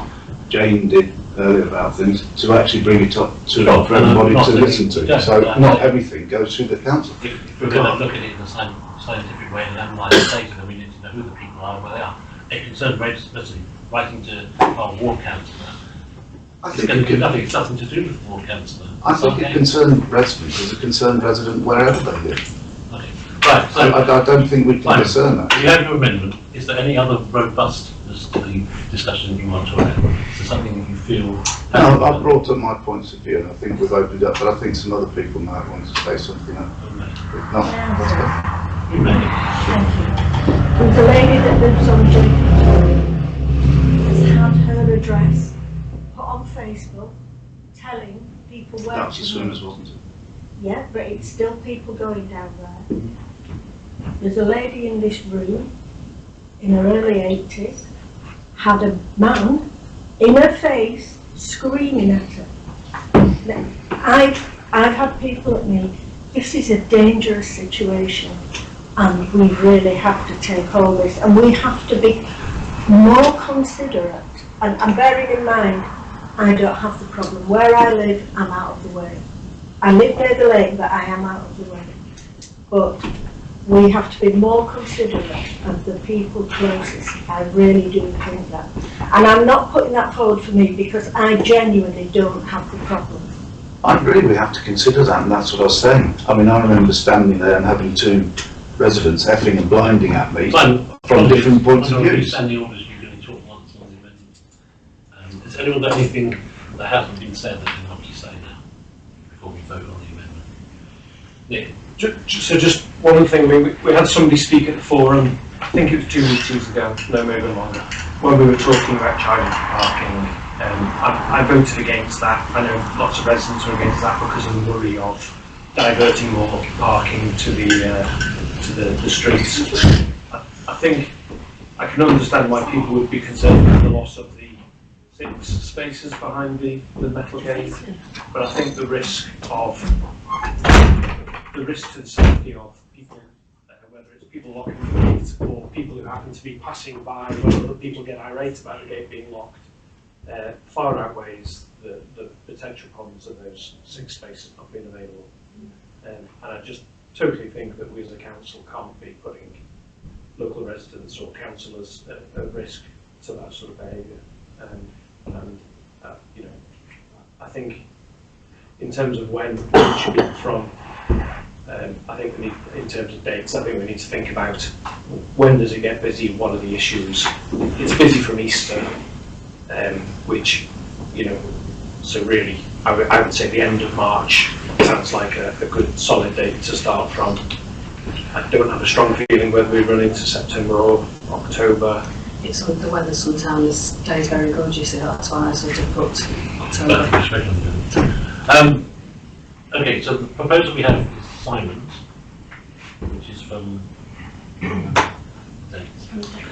Jane did earlier about things, to actually bring it up for everybody to listen to. So not everything goes through the council. If we're going to look at it in a scientific way and analyse the data, then we need to know who the people are and where they are. A concerned resident writing to our ward councillor, it's nothing to do with ward councillor. I think a concerned resident is a concerned resident wherever they live. Okay. Right, so I don't think we can discern that. You have your amendment. Is there any other robustness to the discussion you want to have? Is there something that you feel? No, I've brought up my points of view and I think we've opened up, but I think some other people might want to say something. If not, let's go. You may. Thank you. There's a lady that lives on Jacob has had her address put on Facebook telling people where That was to the swimmers, wasn't it? Yeah, but it's still people going down there. There's a lady in this room in her early 80s, had a man in her face, screaming at her. I've had people at me, this is a dangerous situation and we really have to take all this and we have to be more considerate. And bearing in mind, I don't have the problem. Where I live, I'm out of the way. I live near the lake, but I am out of the way. But we have to be more considerate of the people closest. I really do think that. And I'm not putting that forward for me because I genuinely don't have the problem. I agree, we have to consider that, and that's what I was saying. I mean, I remember standing there and having two residents effing and blinding at me from different points of view. Standing orders, you can only talk once on the amendment. Has anyone got anything that hasn't been said that you want to say now before we vote on the amendment? Nick? So just one thing, we had somebody speak at the forum, I think it was 2 meetings ago, no maybe longer, when we were talking about child parking. I voted against that. I know lots of residents are against that because of the worry of diverting more parking to the streets. I think I can understand why people would be concerned about the loss of the 6 spaces behind the metal gate, but I think the risk to the safety of people, whether it's people locking the gate or people who happen to be passing by, whether other people get irate about the gate being locked, far outweighs the potential problems of those 6 spaces not being available. And I just totally think that we as a council can't be putting local residents or councillors at risk to that sort of behaviour. And you know, I think in terms of when it should be from, I think we need, in terms of dates, I think we need to think about when does it get busy, what are the issues. It's busy from Easter, which, you know, so really I would say the end of March sounds like a good solid date to start from. I don't have a strong feeling whether we run into September or October. It's the weather sometimes stays very good, you see, that's why I sort of put October. Okay, so the proposal we have is Simon's, which is from the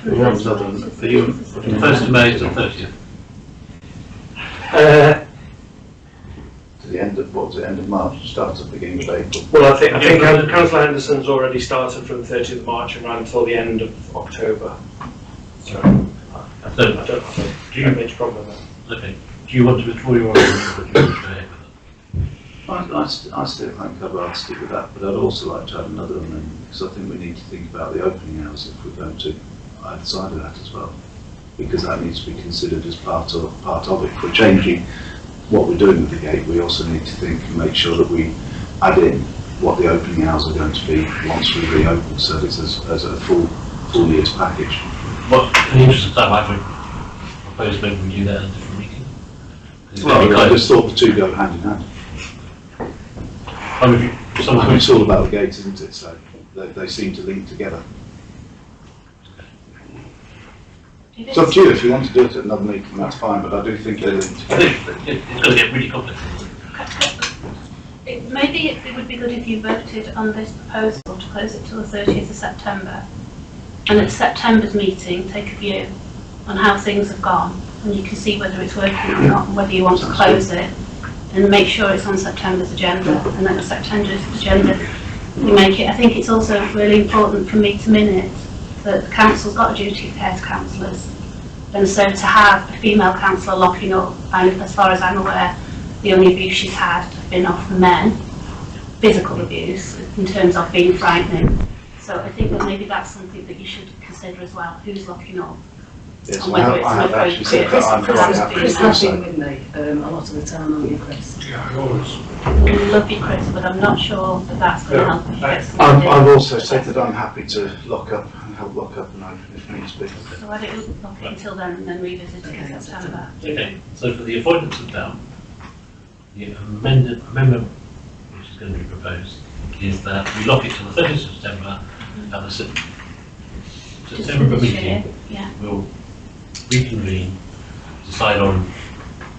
1st of May to the 30th. To the end of, what was it, end of March, starts at the beginning of April. Well, I think Councillor Henderson's already started from the 30th of March and ran until the end of October. So I don't have much problem with that. Okay. Do you want to withdraw your amendment? I still think I'd stick with that, but I'd also like to have another amendment because I think we need to think about the opening hours if we're going to either side of that as well, because that needs to be considered as part of it. If we're changing what we're doing with the gate, we also need to think and make sure that we add in what the opening hours are going to be once we reopen, so it's as a full year's package. Well, in the interest of time, I would propose maybe we do that in a different meeting. Well, I just thought the two go hand in hand. It's all about the gates, isn't it? So they seem to link together. It's up to you. If you want to do it at another meeting, that's fine, but I do think they're linked together. It's going to get really complicated. Maybe it would be good if you voted on this proposal to close it till the 30th of September, and at September's meeting take a view on how things have gone, and you can see whether it's working or not, and whether you want to close it, and make sure it's on September's agenda, and then at September's agenda we make it. I think it's also really important for me to minute that the council's got a duty of care to councillors, and so to have a female councillor locking up, and as far as I'm aware, the only abuse she's had has been off the men, physical abuse, in terms of being frightening. So I think that maybe that's something that you should consider as well, who's locking up. Yes, and whether it's I have actually said that I'm quite happy Chris to do has so. been with me a lot of the time, haven't you, Chris? Yeah, I always. We love you, Chris, but I'm not sure that that's going to help if you get something. I've also said that I'm happy to lock up and help lock up and open if needs be. So why don't you lock it until then and then revisit it in September? Okay, so for the avoidance of doubt, the amendment which is going to be proposed is that we lock it till the 30th of September, and the September meeting will reconvene, decide on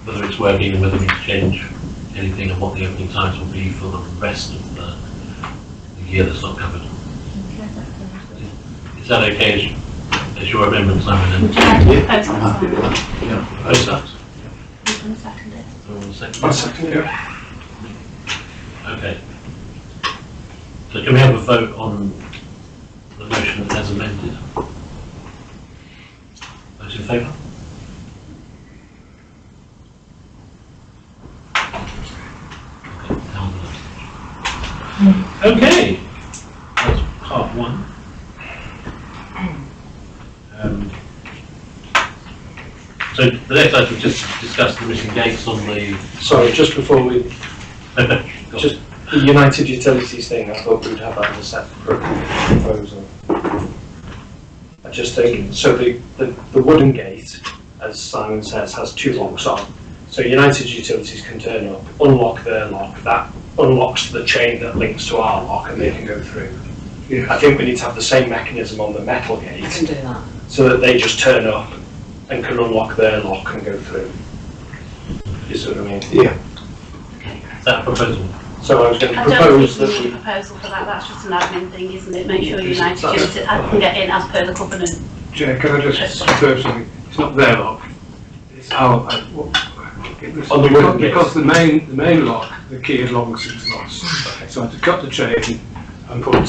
whether it's working and whether we need to change anything and what the opening times will be for the rest of the year that's not covered. Is that okay as your amendment, Simon? Would you like to propose that? I'm happy with that. Yeah, propose that. going to second it? I'll second it. Okay. So can we have a vote on the motion as amended? Those in favour? Okay, that's part one. So the next item we just discussed the missing gates on the... Sorry, just before we... Okay, just the United Utilities thing, I thought we'd have that as a separate proposal. I just think, so the wooden gate, as Simon says, has two locks on. So United Utilities can turn up, unlock their lock, that unlocks the chain that links to our lock and they can go through. Yeah. I think we need to have the same mechanism on the metal gate. You can do that. So that they just turn up and can unlock their lock and go through. You see what I mean? Yeah. Is that a proposal? So I was going to I don't propose think that you need we... a proposal for that, that's just an admin thing, isn't it? Make sure Is it- United that's- Utilities can get in as per the covenant. Chair, can I just observe something? It's not their lock. It's our. On the wooden gate. Because the main lock, the key is long since lost. So I had to cut the chain and put a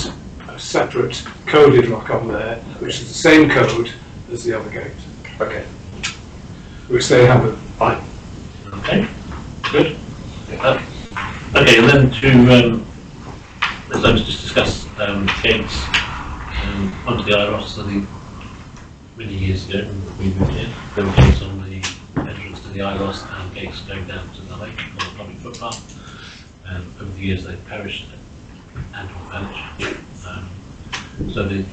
separate coded lock on there, which is the same code as the other gate. Okay. Which they haven't. Fine. Okay, good. Okay, and then let's just discuss gates onto the IROS. Many years ago when we moved here, there were gates on the entrance to the IROS and gates going down to the lake on the public footpath. Over the years they've perished and will vanish. So the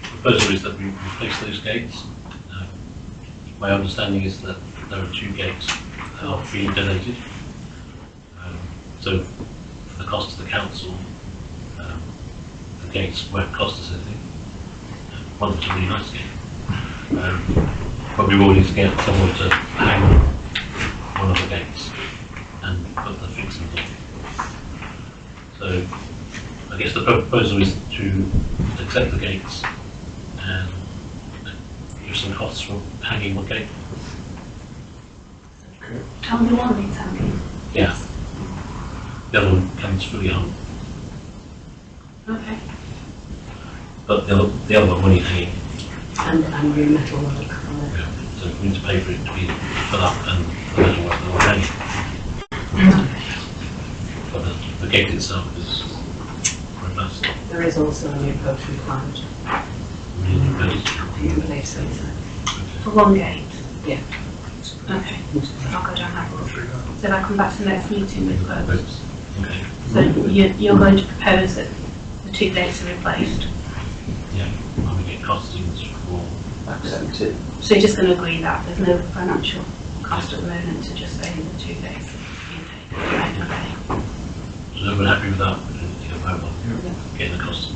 proposal is that we replace those gates. My understanding is that there are two gates that are being donated. So for the cost of the council, the gates won't cost us anything. One was a really nice gate. But we will need to get someone to hang one of the gates and put the fixings on. So I guess the proposal is to accept the gates and give some costs for hanging the gate. Only one needs hanging. Yeah. The other one comes fully hung. Okay. But the other one will need hanging. And your metal lock on it. Yeah. So we need to pay for it to be put up and the metal work will hang. But the gate itself is robust. There is also a new post required. Do you believe so? For one gate? Yeah. Okay. I'll go down that road. Then I come back to the next meeting with quotes. Okay. So you're going to propose that the two gates are replaced? Yeah. And we get costings for Accepted. So you're just going to agree that there's no financial cost at the moment to just say the two gates are being taken? Right, okay. So we're happy with that. We don't need to go home on getting the cost.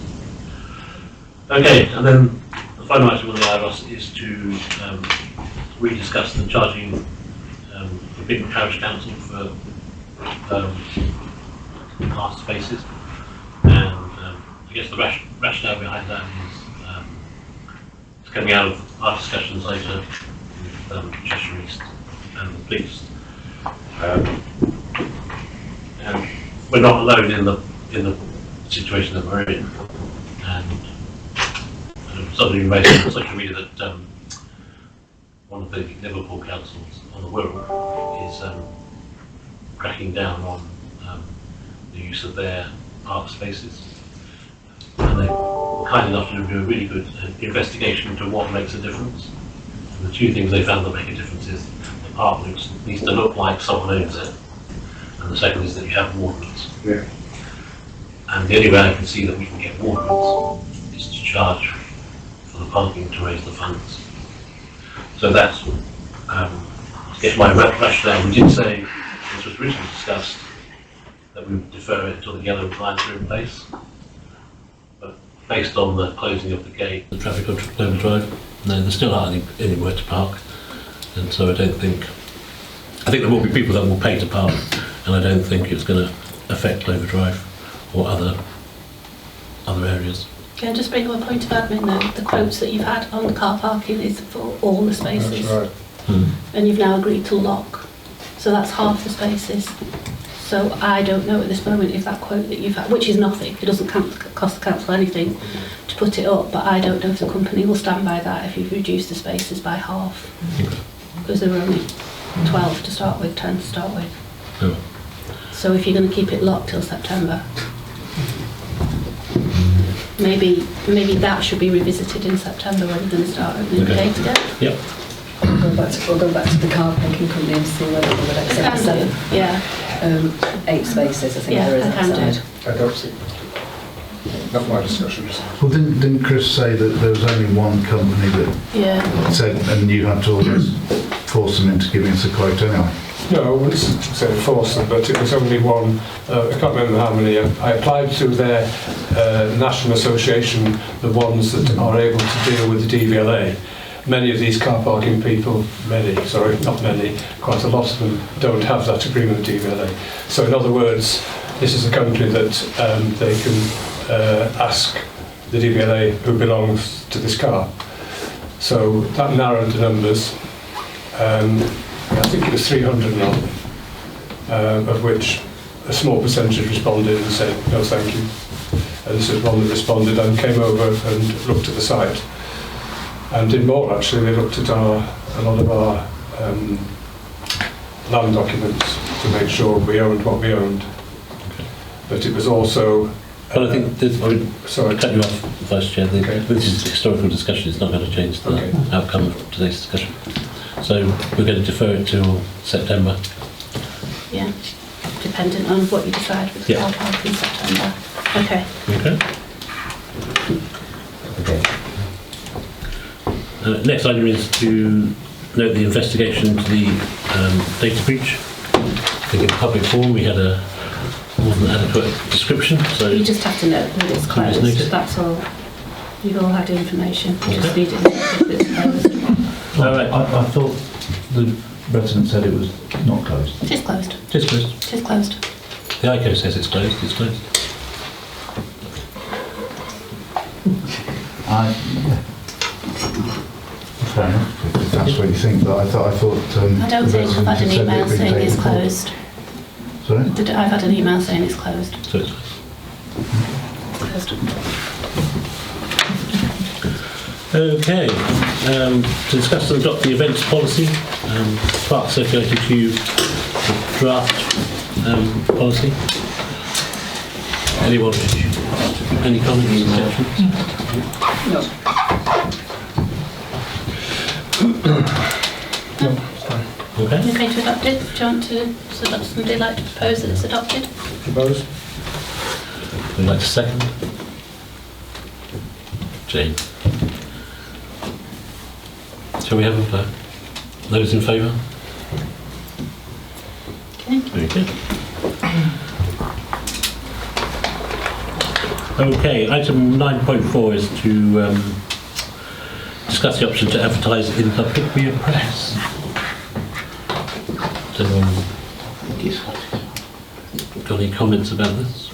Okay, and then the final item on the IROS is to rediscuss the charging the Pickmere Parish Council for park spaces. And I guess the rationale behind that is it's coming out of our discussions later with Cheshire East and the police. And we're not alone in the situation that we're in. And somebody raised on social media that one of the Liverpool councils on the Wirral is cracking down on the use of their park spaces. And they were kind enough to do a really good investigation into what makes a difference. And the two things they found that make a difference is the park needs to look like someone owns it, and the second is that you have warrants. Yeah. And the only way I can see that we can get warrants is to charge for the parking to raise the funds. So that's, I guess, my rationale. We did say, this was originally discussed, that we would defer it until the yellow lines are in place. But based on the closing of the gate, the traffic on Clover Drive, no, there still aren't anywhere to park. And so I think there will be people that will pay to park, and I don't think it's going to affect Clover Drive or other areas. Can I just bring up a point of admin though? The quotes that you've had on car parking is for all the spaces. That's right. And you've now agreed to lock So that's half the spaces. So I don't know at this moment if that quote that you've had, which is nothing, it doesn't cost the council anything to put it up, but I don't know if the company will stand by that if you've reduced the spaces by half. Because there were only 12 to start with, 10 to start with. Oh. So if you're going to keep it locked till September, maybe that should be revisited in September when we're going to start opening the gate again. Yep. We'll go back to the car parking company and see whether they would accept 7. Yeah. 8 spaces, I think Yeah, there is I can do. outside. I don't see. Not my discussions. Well, didn't Chris say that there was only one company that said, and you had to almost force them into giving us a quote anyway? No, I wouldn't say force them, but it was only one. I can't remember how many. I applied to their national association, the ones that are able to deal with the DVLA. Many of these car parking people, quite a lot of them don't have that agreement with DVLA. So in other words, this is a company that they can ask the DVLA who belongs to this car. So that narrowed the numbers. I think it was 300 and odd, of which a small percentage responded and said, no thank you. And this is one that responded and came over and looked at the site. And did more actually, they looked at a lot of our land documents to make sure we owned what we owned. But it was also... But I think, sorry, I cut you off, Vice Chair. This is historical discussion, it's not going to change the outcome of today's discussion. So we're going to defer it till September. Yeah, dependent on what you decide with the car park in September. Okay. Next item is to note the investigation into the data breach. I think in public forum we had a more than adequate description. So you just have to note that it's closed. That's all. You've all had information. You just need it if it's closed. I thought the resident said it was not closed. It is closed. It is closed. It is closed. The ICO says it's closed. It's closed. Fair enough, if that's what you think, but I thought I don't think I've had an email saying it's closed. Sorry? I've had an email saying it's closed. So it's closed. Okay. To discuss and adopt the events policy, Clark circulated to you the draft policy. Anyone? Any comments? Objections? No. Okay. Okay to adopt it? Do you want to, somebody like to propose that it's adopted? Propose. Would you like to second? Jane. Shall we have a vote? Those in favour? Okay. Okay, item 9.4 is to discuss the option to advertise in the Pickmere press. So, got any comments about this?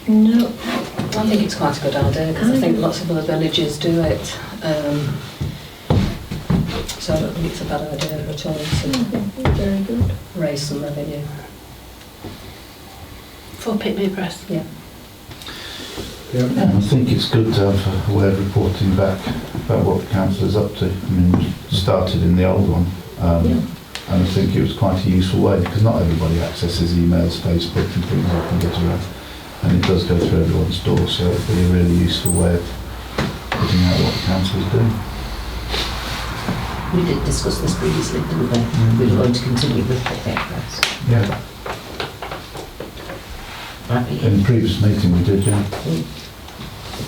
No. I think it's quite a good idea because I think lots of other villages do it. So I don't think it's a bad idea at all Very good. to raise some revenue. For Pickmere Press? Yeah. I think it's good to have a way of reporting back about what the council is up to. I mean, we started in the old one, and I think it was quite a useful way because not everybody accesses emails, Facebook and things like that around, and it does go through everyone's door, so it'd be a really useful way of putting out what the council is doing. We did discuss this previously, didn't we? We were going to continue with the press. Yeah. In the previous meeting we did, yeah.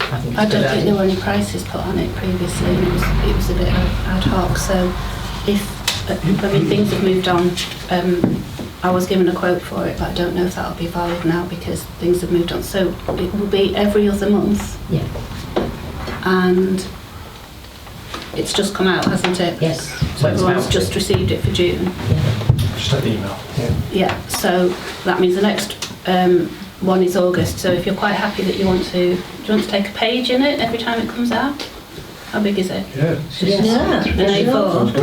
I don't think there were any prices put on it previously. It was a bit ad hoc. So things have moved on. I was given a quote for it, but I don't know if that'll be valid now because things have moved on. So it will be every other month. Yeah. And it's just come out, hasn't it? Yes. So everyone's just received it for June. Yeah. Just had the email. Yeah. So that means the next one is August. So if you're quite happy that you want to, do you want to take a page in it every time it comes out? How big is it? Yeah. An A4.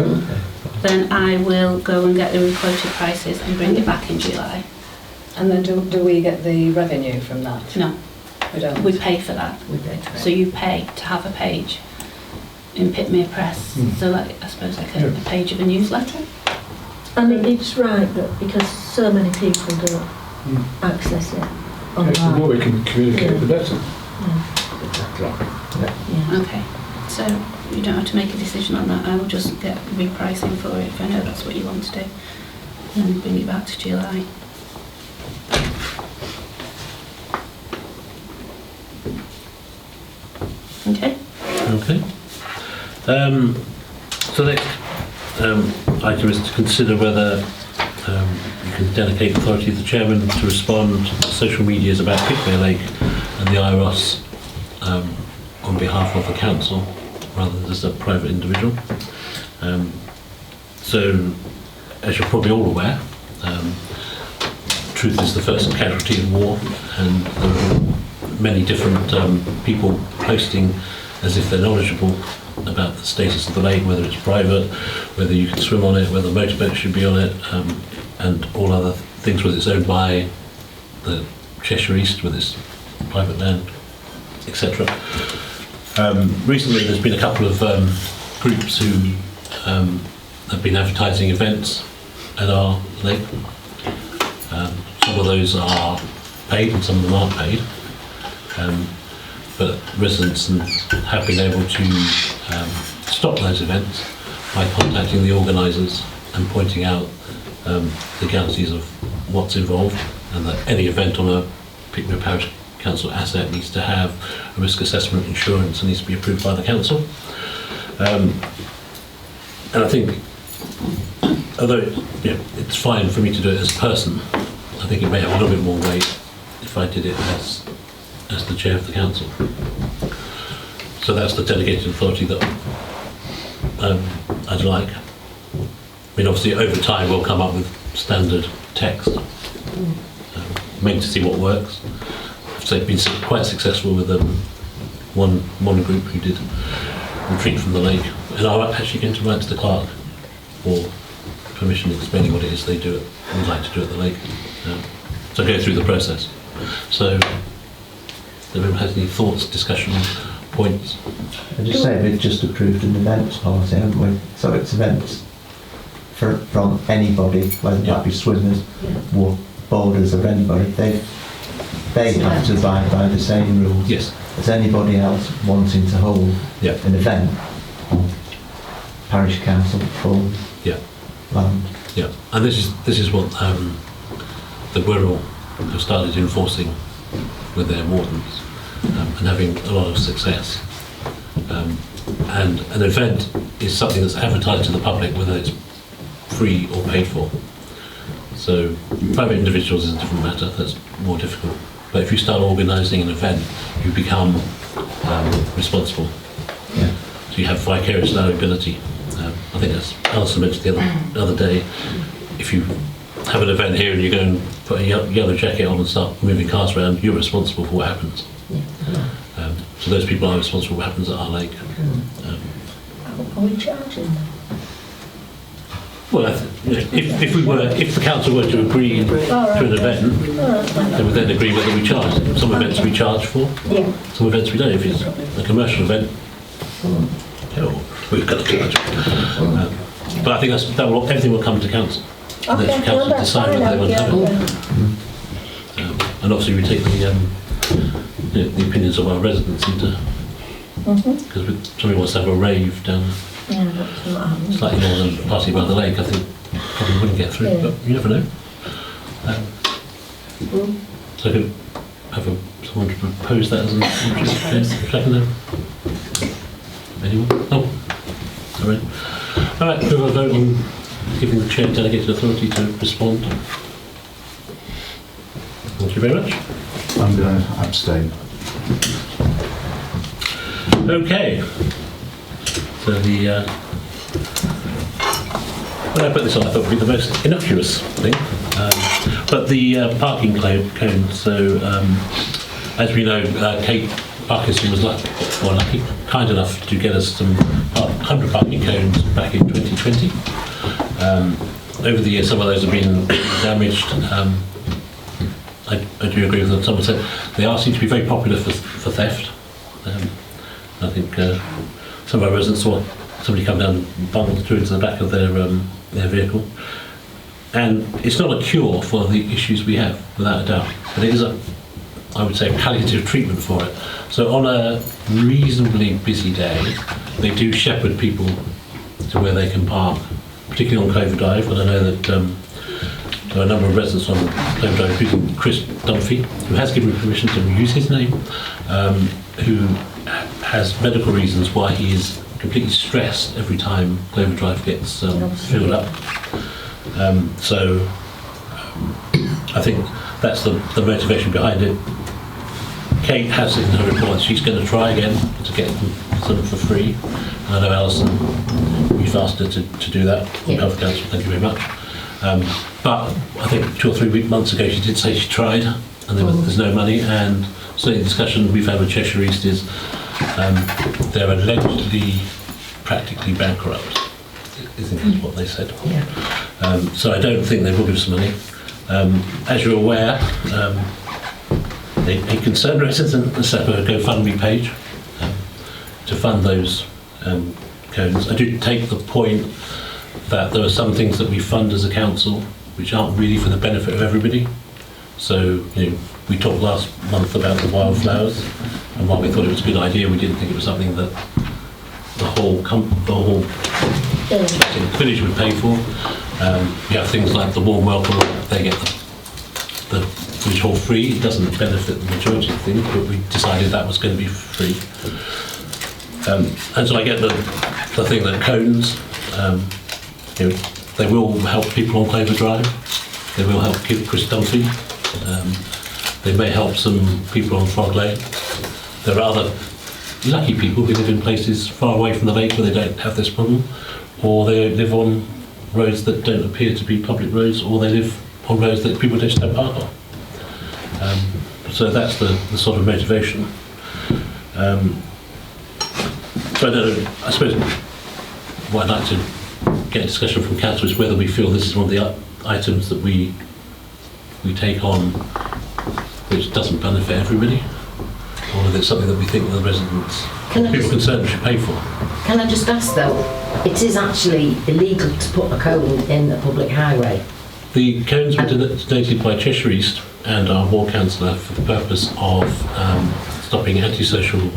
then I will go and get the requoted prices and bring it back in July. And then do we get the revenue from that? No, we don't. We pay for that. We pay for it. So you pay to have a page in Pickmere Press. So like, I suppose like a page of a newsletter. And it's right that because so many people don't access it online. The more we can communicate, the better. Exactly. Okay, so you don't have to make a decision on that. I will just get repricing for it if I know that's what you want to do, and bring it back to July. Okay. Okay. So the next item is to consider whether you can delegate authority of the chairman to respond to social medias about Pickmere Lake and the IROS on behalf of the council rather than just a private individual. So, as you're probably all aware, truth is the first casualty in war, and there are many different people posting as if they're knowledgeable about the status of the lake, whether it's private, whether you can swim on it, whether motorboats should be on it, and all other things, whether it's owned by the Cheshire East, whether it's private land, etc. Recently there's been a couple of groups who have been advertising events at our lake. Some of those are paid and some of them aren't paid. But residents have been able to stop those events by contacting the organisers and pointing out the legalities of what's involved, and that any event on a Pickmere Parish Council asset needs to have a risk assessment insurance and needs to be approved by the council. And I think, although it's fine for me to do it as a person, I think it may have a little bit more weight if I did it as the chair of the council. So that's the delegated authority that I'd like. I mean, obviously over time we'll come up with standard text, meant to see what works. So they've been quite successful with one group who did retreat from the lake, and I'm actually going to write to the clerk for permission explaining what it is they do would like to do at the lake. So go through the process. So if anyone has any thoughts, discussion points? I just say we've just approved an events policy, haven't we? So it's events from anybody, whether that be swimmers, boarders or anybody. They have to abide by the same rules as anybody else wanting to hold an event on parish council for land. Yeah, and this is what the Wirral have started enforcing with their wardens, and having a lot of success. And an event is something that's advertised to the public, whether it's free or paid for. So private individuals is a different matter, that's more difficult. But if you start organising an event, you become responsible. So you have vicarious liability. I think as Alison mentioned the other day, if you have an event here and you go and put a yellow jacket on and start moving cars around, you're responsible for what happens. So those people are responsible for what happens at our lake. Are we charging them? Well, if the council were to agree to an event, then we then agree whether we charge. Some events we charge for, some events we don't. If it's a commercial event, we've got to charge. But I think everything will come to council. And then council decide whether they want to have it. And obviously we take the opinions of our residents into, because if somebody wants to have a rave down slightly more than a party by the lake, I think probably wouldn't get through, but you never know. So I could have someone to propose that as an second. Anyone? Oh, sorry. All right, we have a vote on giving the chair delegated authority to respond. Thank you very much. I'm going to abstain. Okay. So when I put this on, I thought it would be the most innocuous thing. But the parking cone, so as we know, Kate Parkinson was lucky, kind enough to get us some 100 parking cones back in 2020. Over the years, some of those have been damaged. I do agree with what someone said. They are seem to be very popular for theft. I think some of our residents saw somebody come down and bundle through into the back of their vehicle. And it's not a cure for the issues we have, without a doubt, but it is I would say, a palliative treatment for it. So on a reasonably busy day, they do shepherd people to where they can park, particularly on Clover Drive, and I know that there are a number of residents on Clover Drive, including Chris Dunphy, who has given me permission to use his name, who has medical reasons why he is completely stressed every time Clover Drive gets filled up. I think that's the motivation behind it. Kate has in her report she's going to try again to get some for free. I know Alison, we've asked her to do that from Health Council, thank you very much. But I think 2 or 3 months ago she did say she tried and there's no money, and certainly the discussion we've had with Cheshire East is they're allegedly practically bankrupt, isn't what they said. So I don't think they will give us money. As you're aware, a concerned resident set up a GoFundMe page to fund those cones. I do take the point that there are some things that we fund as a council which aren't really for the benefit of everybody. So, we talked last month about the wildflowers, and while we thought it was a good idea, we didn't think it was something that the whole village would pay for. We have things like the warm welcome, they get the village hall free. It doesn't benefit the majority of things, but we decided that was going to be free. And so I get the thing that cones, they will help people on Clover Drive, they will help Chris Dunphy, they may help some people on Frog Lane. There are other lucky people who live in places far away from the lake where they don't have this problem, or they live on roads that don't appear to be public roads, or they live on roads that people just don't park on. So that's the sort of motivation. So I suppose what I'd like to get a discussion from council is whether we feel this is one of the items that we take on which doesn't benefit everybody, or whether it's something that we think the residents, people concerned, should pay for. Can I just ask though, it is actually illegal to put a cone in a public highway? The cones were donated by Cheshire East and our ward councillor for the purpose of stopping antisocial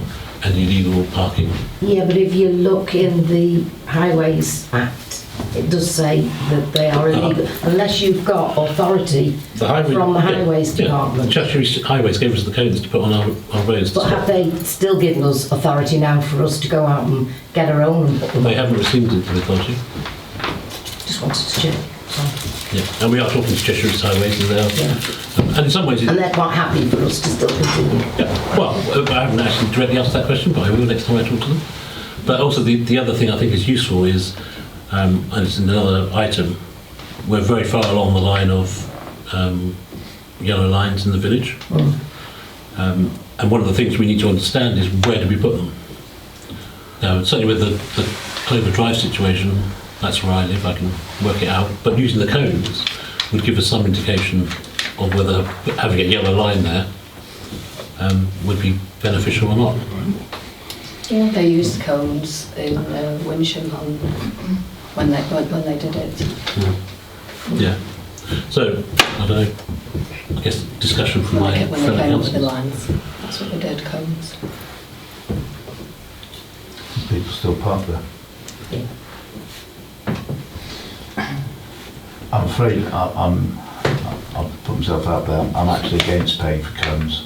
and illegal parking. Yeah, but if you look in the Highways Act, it does say that they are illegal unless you've got authority from the Highways Department. Cheshire East Highways gave us the cones to put on our roads. But have they still given us authority now for us to go out and get our own and put them? They haven't received the authority. Just wanted to check. Yeah, and we are talking to Cheshire East Highways, and they are, and in some ways, and they're quite happy for us to still continue. Yeah, well, I haven't actually directly asked that question, but I will next time I talk to them. But also, the other thing I think is useful is, and it's another item, we're very far along the line of yellow lines in the village, and one of the things we need to understand is where do we put them. Now, certainly with the Clover Drive situation, that's where I live, I can work it out, but using the cones would give us some indication of whether having a yellow line there would be beneficial or not. Yeah, they used cones in Winsham when they did it. Yeah, so I don't know, I guess discussion from my when they came up with the lines, that's what they did, cones. People still park there. Yeah. I'm afraid I'll put myself out there. I'm actually against paying for cones.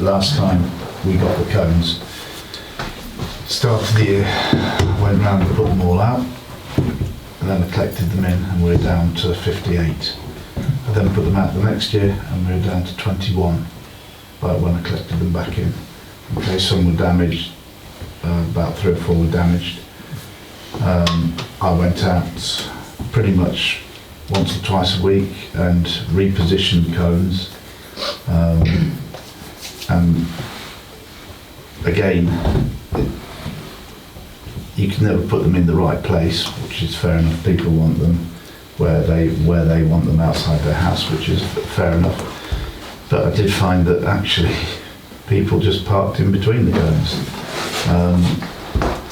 Last time we got the cones, start of the year, went round and put them all out, and then I collected them in, and we were down to 58. I then put them out the next year, and we were down to 21 by when I collected them back in. Okay, some were damaged, about 3 or 4 were damaged. I went out pretty much once or twice a week and repositioned cones, and again you can never put them in the right place, which is fair enough. People want them where they want them outside their house, which is fair enough. But I did find that actually people just parked in between the cones.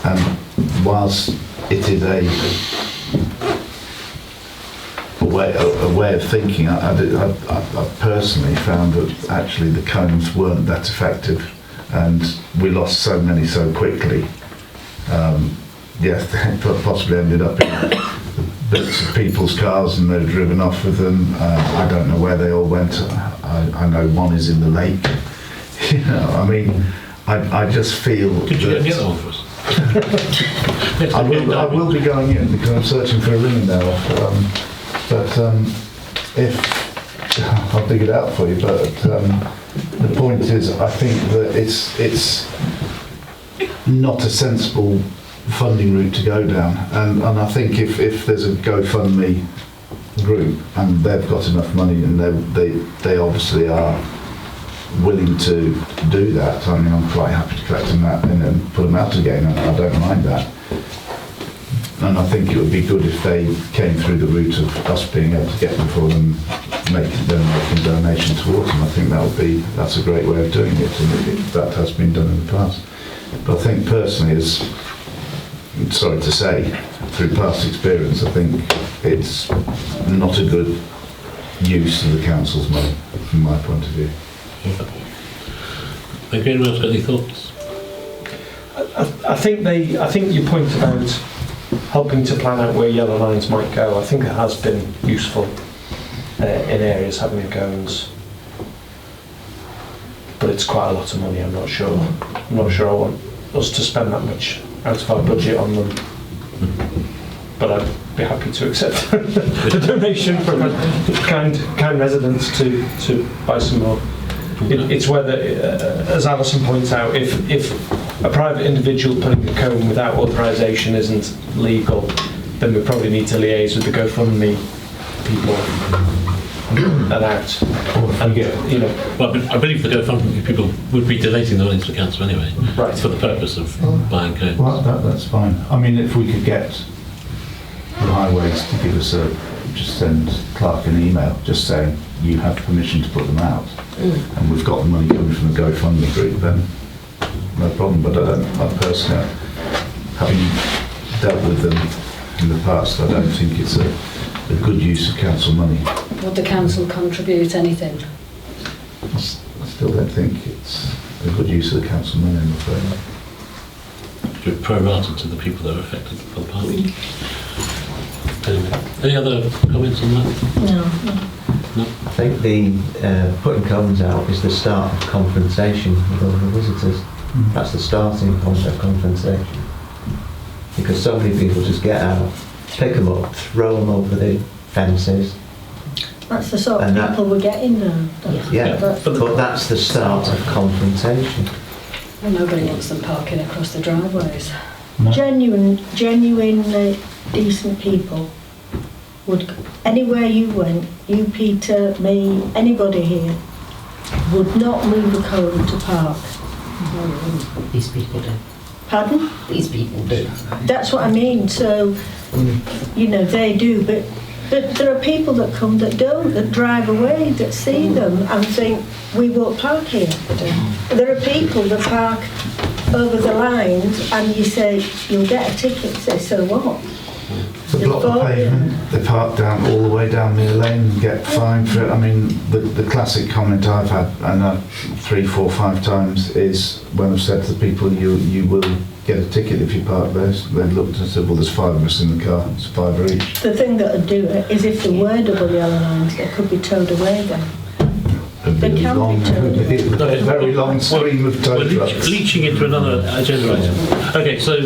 And whilst it is a way of thinking, I personally found that actually the cones weren't that effective, and we lost so many so quickly. Yes, they possibly ended up in bits of people's cars and they've driven off with them. I don't know where they all went. I know one is in the lake. You know, I mean, I just feel. Could you get one for us? I will be going in because I'm searching for a ring now. If I'll dig it out for you. But the point is, I think that it's not a sensible funding route to go down, and I think if there's a GoFundMe group and they've got enough money and they obviously are willing to do that, I mean, I'm quite happy to collect them that and put them out again. I don't mind that, and I think it would be good if they came through the route of us being able to get them for them, making a donation towards them. I think that's a great way of doing it, and that has been done in the past. But I think personally, as sorry to say, through past experience, I think it's not a good use of the council's money, from my point of view. Okay, anyone else got any thoughts? I think your point about helping to plan out where yellow lines might go, I think it has been useful in areas having the cones. But it's quite a lot of money. I'm not sure I want us to spend that much out of our budget on them. But I'd be happy to accept a donation from kind residents to buy some more. It's whether, as Alison points out, if a private individual putting a cone without authorisation isn't legal, then we probably need to liaise with the GoFundMe people and out. And you know, well, I believe the GoFundMe people would be donating the money to the council anyway, right, for the purpose of buying cones. Well, that's fine. I mean, if we could get the highways to give us just send Clark an email just saying you have permission to put them out, and we've got the money coming from the GoFundMe group, then no problem. But I personally, having dealt with them in the past, I don't think it's a good use of council money. Would the council contribute anything? I still don't think it's a good use of the council money, I'm afraid. To pro-rata to the people that are affected by the parking. Anyway, any other comments on that? No. I think the putting cones out is the start of confrontation with all the visitors. That's the starting point of confrontation. Because so many people just get out, pick them up, throw them over the fences. That's the sort of people we're getting now. Yeah, but that's the start of confrontation. Well, nobody wants them parking across the driveways. No. Genuinely decent people would, anywhere you went, you, Peter, me, anybody here, would not move a cone to park. These people do. Pardon? These people do. That's what I mean. So, you know, they do, but there are people that come that don't, that drive away, that see them and think, we won't park here. There are people that park over the lines and you say, you'll get a ticket. Say, so what? They block the pavement, they park down all the way down the lane and get fined for it. I mean, the classic comment I've had, and 3, 4, 5 times, is when I've said to the people, you will get a ticket if you park there. They've looked and said, well, there's 5 of us in the car, it's £5 each. The thing that would do it is if there were double yellow lines, they could be towed away then. They can be towed away. A very long stream of tow trucks. Leaching into another agenda item. Okay, so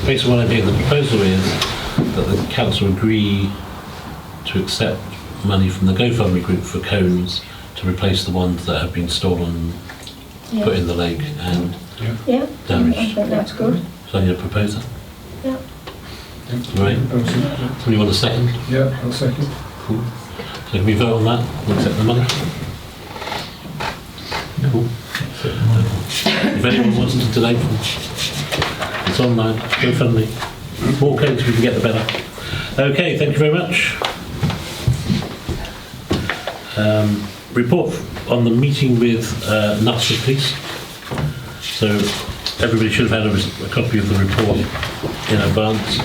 based on what I think the proposal is that the council agree to accept money from the GoFundMe group for cones to replace the ones that have been stolen, put in the lake and damaged. I think that's good. So I need a proposer. Yeah. Right. Somebody want a second? Yeah, I'll second. Cool. So can we vote on that? We'll accept the money. Cool. If anyone wants to donate from It's online. GoFundMe. The more cones we can get, the better. Okay, thank you very much. Report on the meeting with Knutsford Police. So everybody should have had a copy of the report in advance.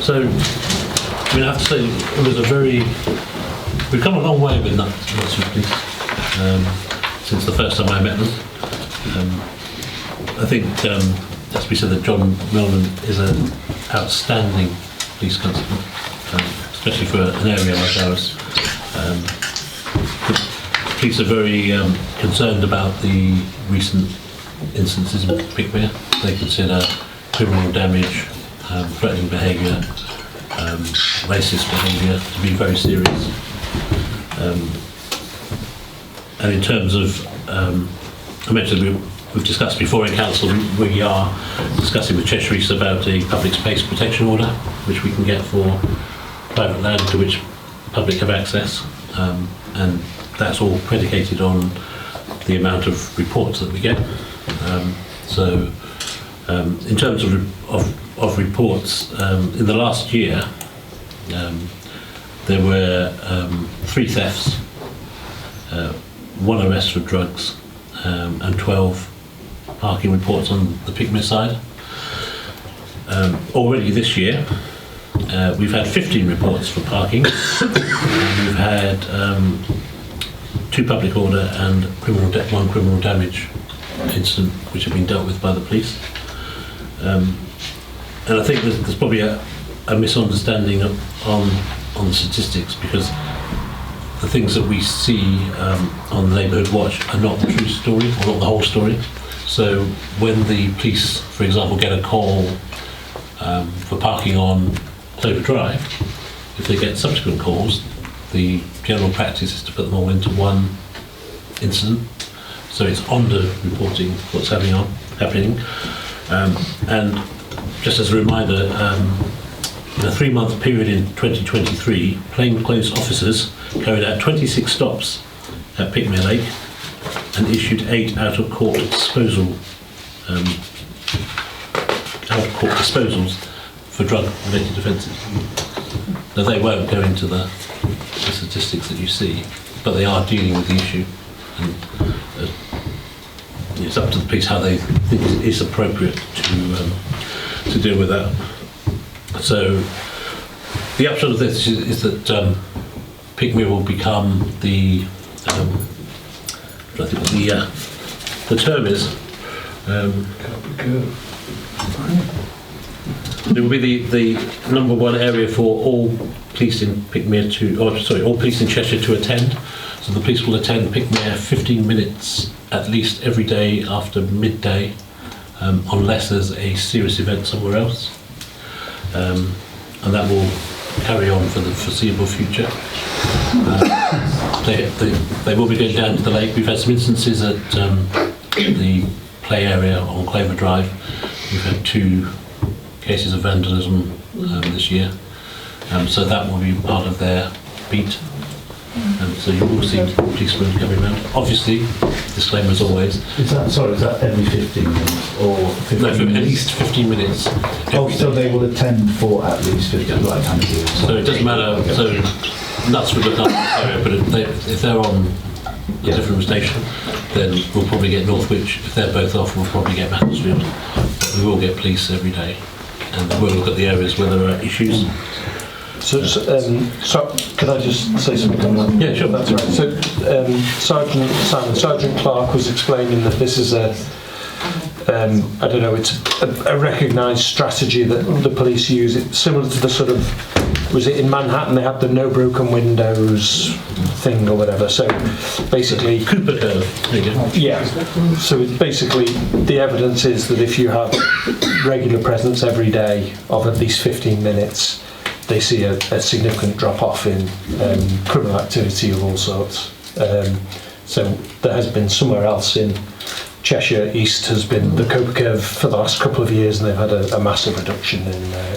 So, I mean, I have to say, it was we've come a long way with Knutsford Police since the first time I met them. I think, as we said, that John Milman is an outstanding police constable, especially for an area like ours. The police are very concerned about the recent instances in Pickmere. They consider criminal damage, threatening behaviour, racist behaviour to be very serious. And in terms of, I mentioned we've discussed before in council, we are discussing with Cheshire East about a public space protection order, which we can get for private land to which public have access, and that's all predicated on the amount of reports that we get. In terms of reports, in the last year, there were 3 thefts, 1 arrest for drugs, and 12 parking reports on the Pickmere side. Already this year, we've had 15 reports for parking. We've had 2 public order and 1 criminal damage incident which have been dealt with by the police. And I think there's probably a misunderstanding on the statistics, because the things that we see on the Neighbourhood Watch are not the true story, or not the whole story. So when the police, for example, get a call for parking on Clover Drive, if they get subsequent calls, the general practice is to put them all into one incident. So it's under-reporting what's happening. And just as a reminder, in a 3-month period in 2023, plainclothes officers carried out 26 stops at Pickmere Lake and issued 8 out-of-court disposals for drug-related offences. Now, they won't go into the statistics that you see, but they are dealing with the issue, and it's up to the police how they think it is appropriate to deal with that. So the upshot of this is that Pickmere will become the term is it will be the #1 area for all police in Pickmere all police in Cheshire to attend. So the police will attend Pickmere 15 minutes at least every day after midday, unless there's a serious event somewhere else. And that will carry on for the foreseeable future. They will be going down to the lake. We've had some instances at the play area on Clover Drive. We've had 2 cases of vandalism this year. So that will be part of their beat. So you will see policemen coming around. Obviously, disclaimer as always. Is that every 15 minutes or 15 no, for minutes? at least 15 minutes. So they will attend for at least 15 minutes. Right, so it doesn't matter. Okay. So nuts would look after the area, but if they're on a different station, then we'll probably get Northwich. If they're both off, we'll probably get Macclesfield. But we will get police every day, and we'll look at the areas where there are issues. So could I just say something on that? Yeah, sure. That's right. So Sergeant Clark was explaining that this is it's a recognised strategy that the police use. It's similar to the sort of, was it in Manhattan they had the no broken windows thing or whatever. So basically, Cooper curve. Yeah. So it's basically the evidence is that if you have regular presence every day of at least 15 minutes, they see a significant drop-off in criminal activity of all sorts. So there has been somewhere else in Cheshire East has been the Cooper curve for the last couple of years, and they've had a massive reduction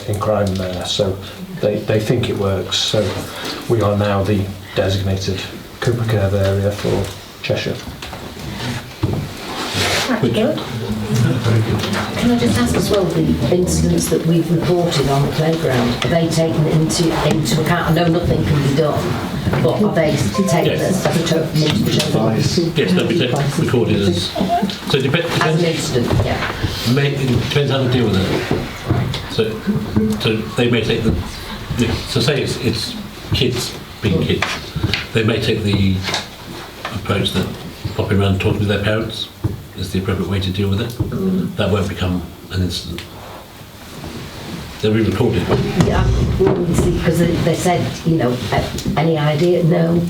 in crime there. So they think it works. So we are now the designated Cooper curve area for Cheshire. good. Can I just ask as well, the incidents that we've reported on the playground, are they taken into account? I know nothing can be done, but are they taken as a total Yes, they'll be recorded as... So it depends... As an incident, yeah. It depends how they deal with it. So they may take the... So say it's kids being kids. They may take the approach that popping around talking to their parents is the appropriate way to deal with it. That won't become an incident. They'll be recorded. Yeah, because they said, you know, any idea? No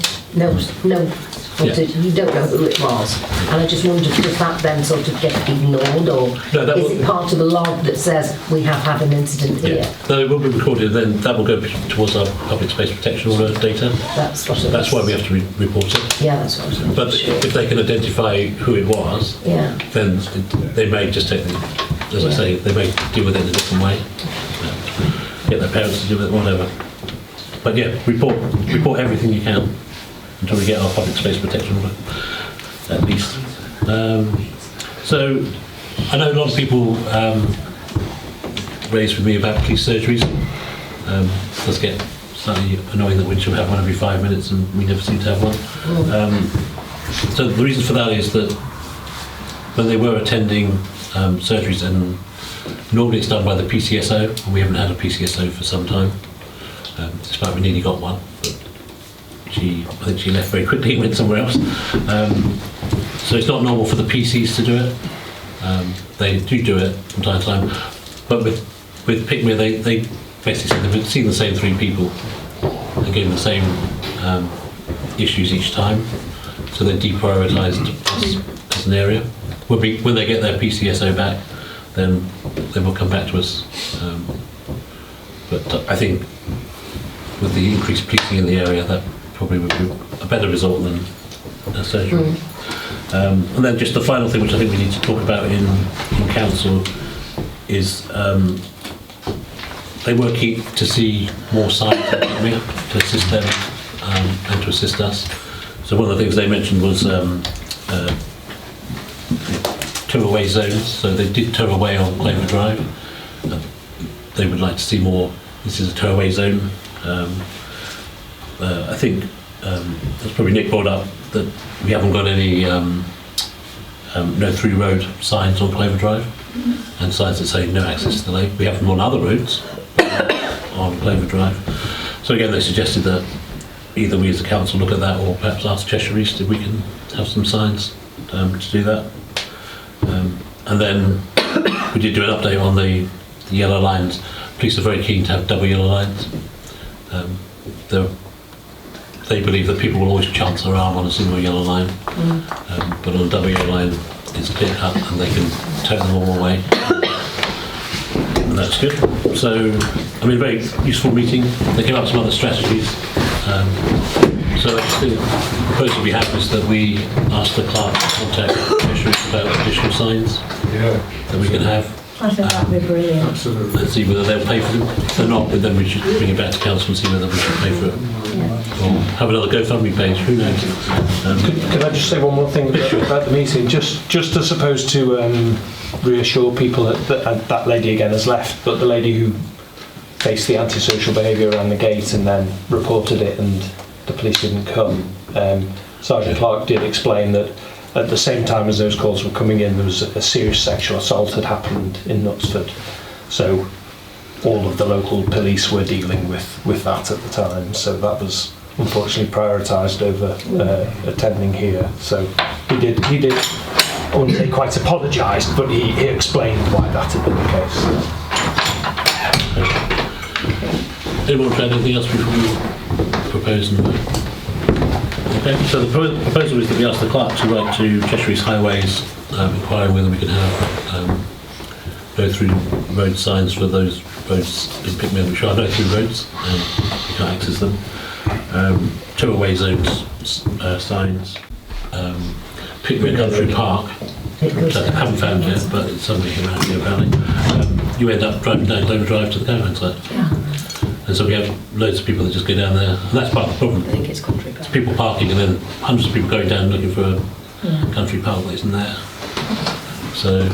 footage. You don't know who it was. And I just wondered, does that then sort of get ignored, or is it part of the log that says we have had an incident here? No, it will be recorded, then that will go towards our public space protection order data. That's why we have to report it. Yeah, that's what I was saying. But if they can identify who it was, then they may just take the, as I say, they may deal with it in a different way. Get their parents to deal with it, whatever. But yeah, report everything you can until we get our public space protection order, at least. So I know a lot of people raised with me about police surgeries. It does get slightly annoying that we should have one every 5 minutes and we never seem to have one. So the reason for that is that when they were attending surgeries, and normally it's done by the PCSO, and we haven't had a PCSO for some time, despite we nearly got one. But I think she left very quickly and went somewhere else. So it's not normal for the PCs to do it. They do it from time to time. But with Pickmere, they basically said they've seen the same 3 people and given the same issues each time. So they deprioritised us as an area. When they get their PCSO back, then they will come back to us. But I think with the increased policing in the area, that probably would be a better result than a surgery. And then just the final thing, which I think we need to talk about in council, is they were keen to see more signs to assist them and to assist us. So one of the things they mentioned was tow away zones. So they did tow away on Claver Drive. They would like to see more. This is a tow away zone. I think that's probably Nick brought up that we haven't got any no through road signs on Claver Drive, and signs that say no access to the lake. We have them on other roads on Claver Drive. So again, they suggested that either we as a council look at that, or perhaps ask Cheshire East if we can have some signs to do that. And then we did do an update on the yellow lines. Police are very keen to have double yellow lines. They believe that people will always chance their arm on a single yellow line, but on a double yellow line it's clear cut and they can tow them all away. And that's good. So, I mean, very useful meeting. They came up with some other strategies. So I think the proposal we have is that we ask the clerk to contact Cheshire about additional signs that we can have. I think that'd be brilliant. Absolutely. And see whether they'll pay for them. If they're not, then we should bring it back to council and see whether we should pay for it. Or have another GoFundMe page, who knows. Could I just say one more thing about the meeting? Just as opposed to reassure people that lady again has left, but the lady who faced the antisocial behaviour around the gate and then reported it and the police didn't come, Sergeant Clark did explain that at the same time as those calls were coming in, there was a serious sexual assault had happened in Knutsford. So all of the local police were dealing with that at the time. So that was unfortunately prioritised over attending here. So he did, I wouldn't say quite apologised, but he explained why that had been the case. Anyone want to add anything else before we propose and vote? Okay, so the proposal is that we ask the clerk to write to Cheshire East Highways inquiring whether we can have go through road signs for those roads in Pickmere which are no through roads and we can't access them. Tow away zones signs. Pickmere Country Park, which I haven't found yet, but it's somewhere around here apparently. You end up driving down Dover Drive to the caravan site. And so we have loads of people that just go down there, and that's part of the problem. I think it's country park. It's people parking and then hundreds of people going down looking for a country park that isn't there. So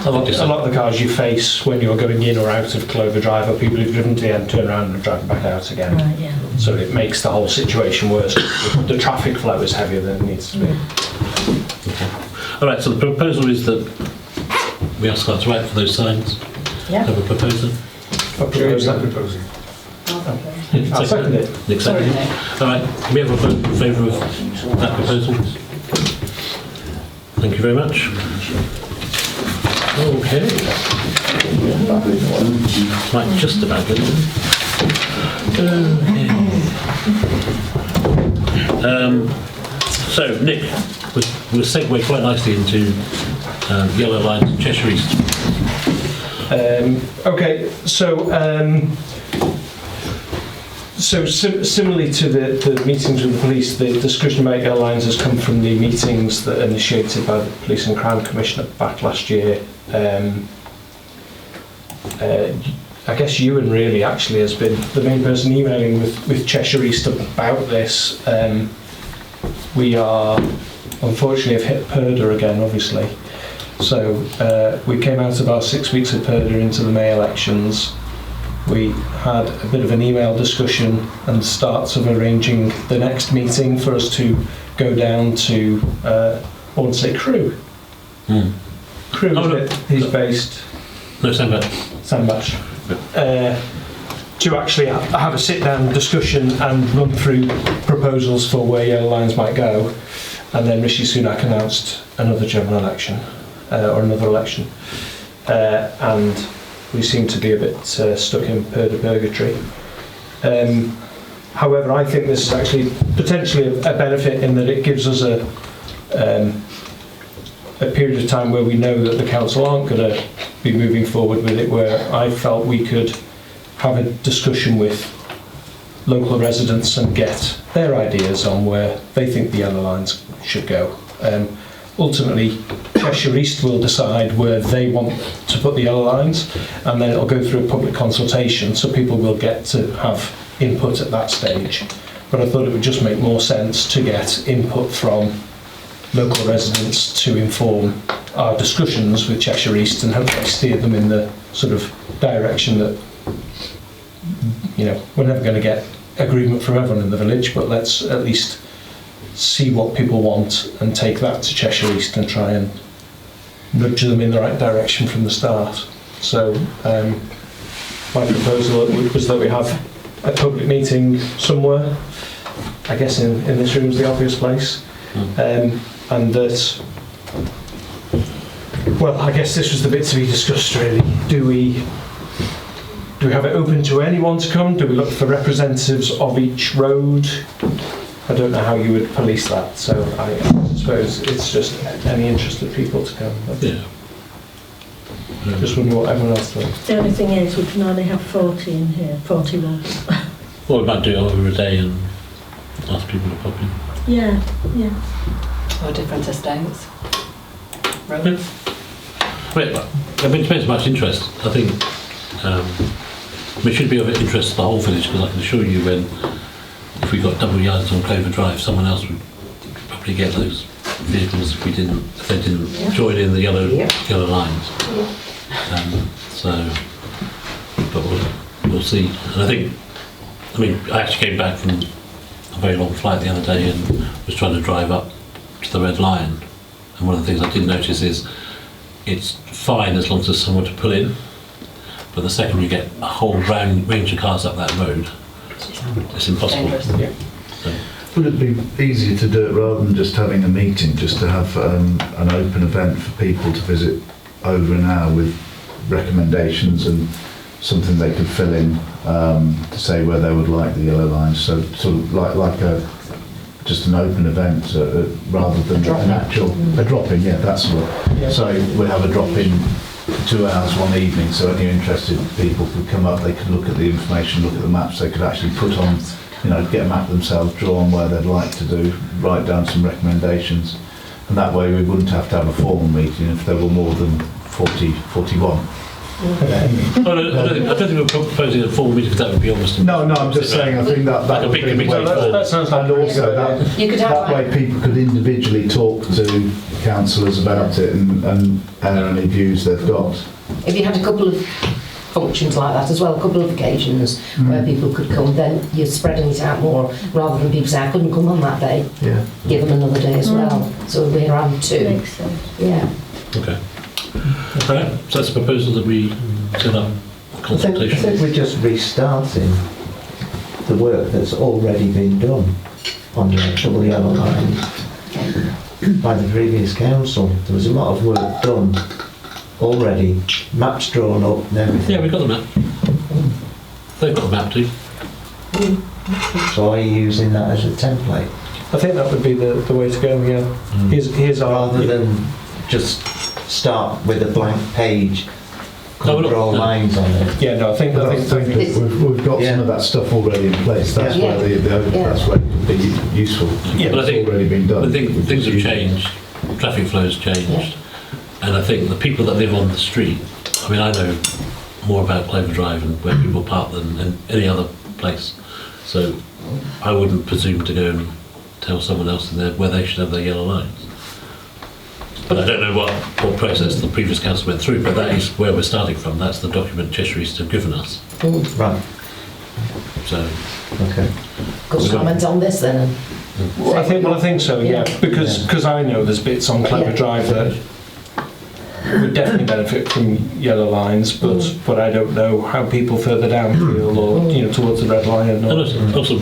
a lot of the cars you face when you're going in or out of Clover Drive are people who've driven to the end, turn around and drive back out again. Right, yeah. So it makes the whole situation worse. The traffic flow is heavier than it needs to be. All right, so the proposal is that we ask her to write for those signs. Yeah. Have a proposal. Propose that proposal. I'll second it. Nick seconded. All right, can we have a vote in favour of that proposal? Thank you very much. Okay. Might just about good. So, Nick, we'll segue quite nicely into yellow lines in Cheshire East. Okay, so similarly to the meetings with the police, the discussion about yellow lines has come from the meetings that are initiated by the Police and Crime Commissioner back last year. I guess Ewan really actually has been the main person emailing with Cheshire East about this. We are unfortunately have hit PERDA again, obviously. So we came out of our 6 weeks of PERDA into the May elections. We had a bit of an email discussion and starts of arranging the next meeting for us to go down to, I want to say Crewe. Crewe, he's based. No, Sandbach. Sandbach. To actually have a sit-down discussion and run through proposals for where yellow lines might go. And then Rishi Sunak announced another general election, or another election. And we seem to be a bit stuck in PERDA purgatory. However, I think this is actually potentially a benefit in that it gives us a period of time where we know that the council aren't going to be moving forward with it, where I felt we could have a discussion with local residents and get their ideas on where they think the yellow lines should go. Ultimately, Cheshire East will decide where they want to put the yellow lines, and then it'll go through a public consultation, so people will get to have input at that stage. But I thought it would just make more sense to get input from local residents to inform our discussions with Cheshire East and hopefully steer them in the sort of direction that, you know, we're never going to get agreement from everyone in the village, but let's at least see what people want and take that to Cheshire East and try and nudge them in the right direction from the start. So my proposal was that we have a public meeting somewhere, I guess in this room is the obvious place, and that, well, I guess this was the bit to be discussed really. Do we have it open to anyone to come? Do we look for representatives of each road? I don't know how you would police that, so I suppose it's just any interested people to come. Yeah. Just wondering what everyone else thinks. The only thing is we can only have 40 in here, 41. Well, we might do it over a day and ask people to pop in. Yeah, yeah. Or different estates. Well, I mean, it depends how much interest. I think it should be of interest to the whole village, because I can assure you if we got double yards on Clover Drive, someone else would probably get those vehicles if they didn't join in the yellow lines. But we'll see. And I actually came back from a very long flight the other day and was trying to drive up to the Red Lion. And one of the things I did notice is it's fine as long as there's someone to pull in, but the second you get a whole range of cars up that road, it's impossible. Yeah. So. Would it be easier to do it rather than just having a meeting, just to have an open event for people to visit over an hour with recommendations and something they could fill in to say where they would like the yellow lines? So sort of like just an open event rather than a drop-in, yeah, that's what. Yeah. So we have a drop-in for 2 hours one evening, so any interested people could come up, they could look at the information, look at the maps, they could actually put on, get a map themselves, draw on where they'd like to do, write down some recommendations, and that way we wouldn't have to have a formal meeting if there were more than 41. I don't think we're proposing a formal meeting, because that would be almost No, I'm just saying, I think that like a big committee. That sounds like and also that way people could individually talk to to councillors about it and any views they've got. If you had a couple of functions like that as well, a couple of occasions where people could come, then you're spreading it out more rather than people say, I couldn't come on that day. Yeah. Give them another day as well. So we're around 2. Makes sense. Yeah. Okay. Right, so that's a proposal that we set up I consultation. think we're just restarting the work that's already been done on the double yellow line by the previous council. There was a lot of work done already, maps drawn up and everything. Yeah, we've got the map. They've got the map too. So are you using that as a template? I think that would be the way to go, yeah. Here's our... Rather than just start with a blank page, draw lines on it. Yeah, no, I think we've got some of that stuff already in place. That's where that's where it could be useful. Yeah, but I think already been done. I think things have changed. Traffic flow's changed, and I think the people that live on the street. I mean, I know more about Clover Drive and where people park than any other place. So I wouldn't presume to go and tell someone else in there where they should have their yellow lines. But I don't know what process the previous council went through, but that is where we're starting from. That's the document Cheshire East have given us. Right. So, okay. Good comment on this then. Well, I think so, yeah. Because I know there's bits on Clover Drive that would definitely benefit from yellow lines, but I don't know how people further down feel or towards the red line. And also,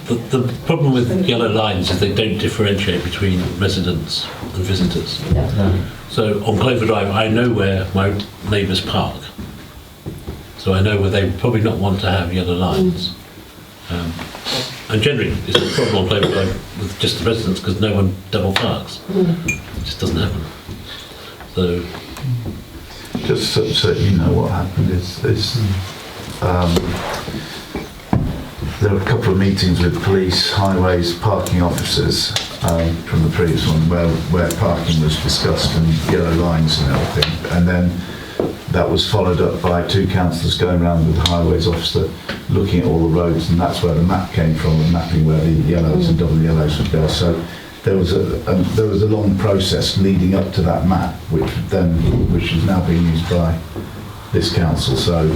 the problem with yellow lines is they don't differentiate between residents and visitors. So on Clover Drive, I know where my neighbours park. So I know where they would probably not want to have yellow lines. And generally, it's a problem on Clover Drive with just the residents because no one double parks. It just doesn't happen. So, just so you know what happened is there were a couple of meetings with police, highways, parking officers from the previous one where parking was discussed and yellow lines and everything, and then that was followed up by 2 councillors going around with the highways officer looking at all the roads, and that's where the map came from, and mapping where the yellows and double yellows would go. So there was a long process leading up to that map, which is now being used by this council. So,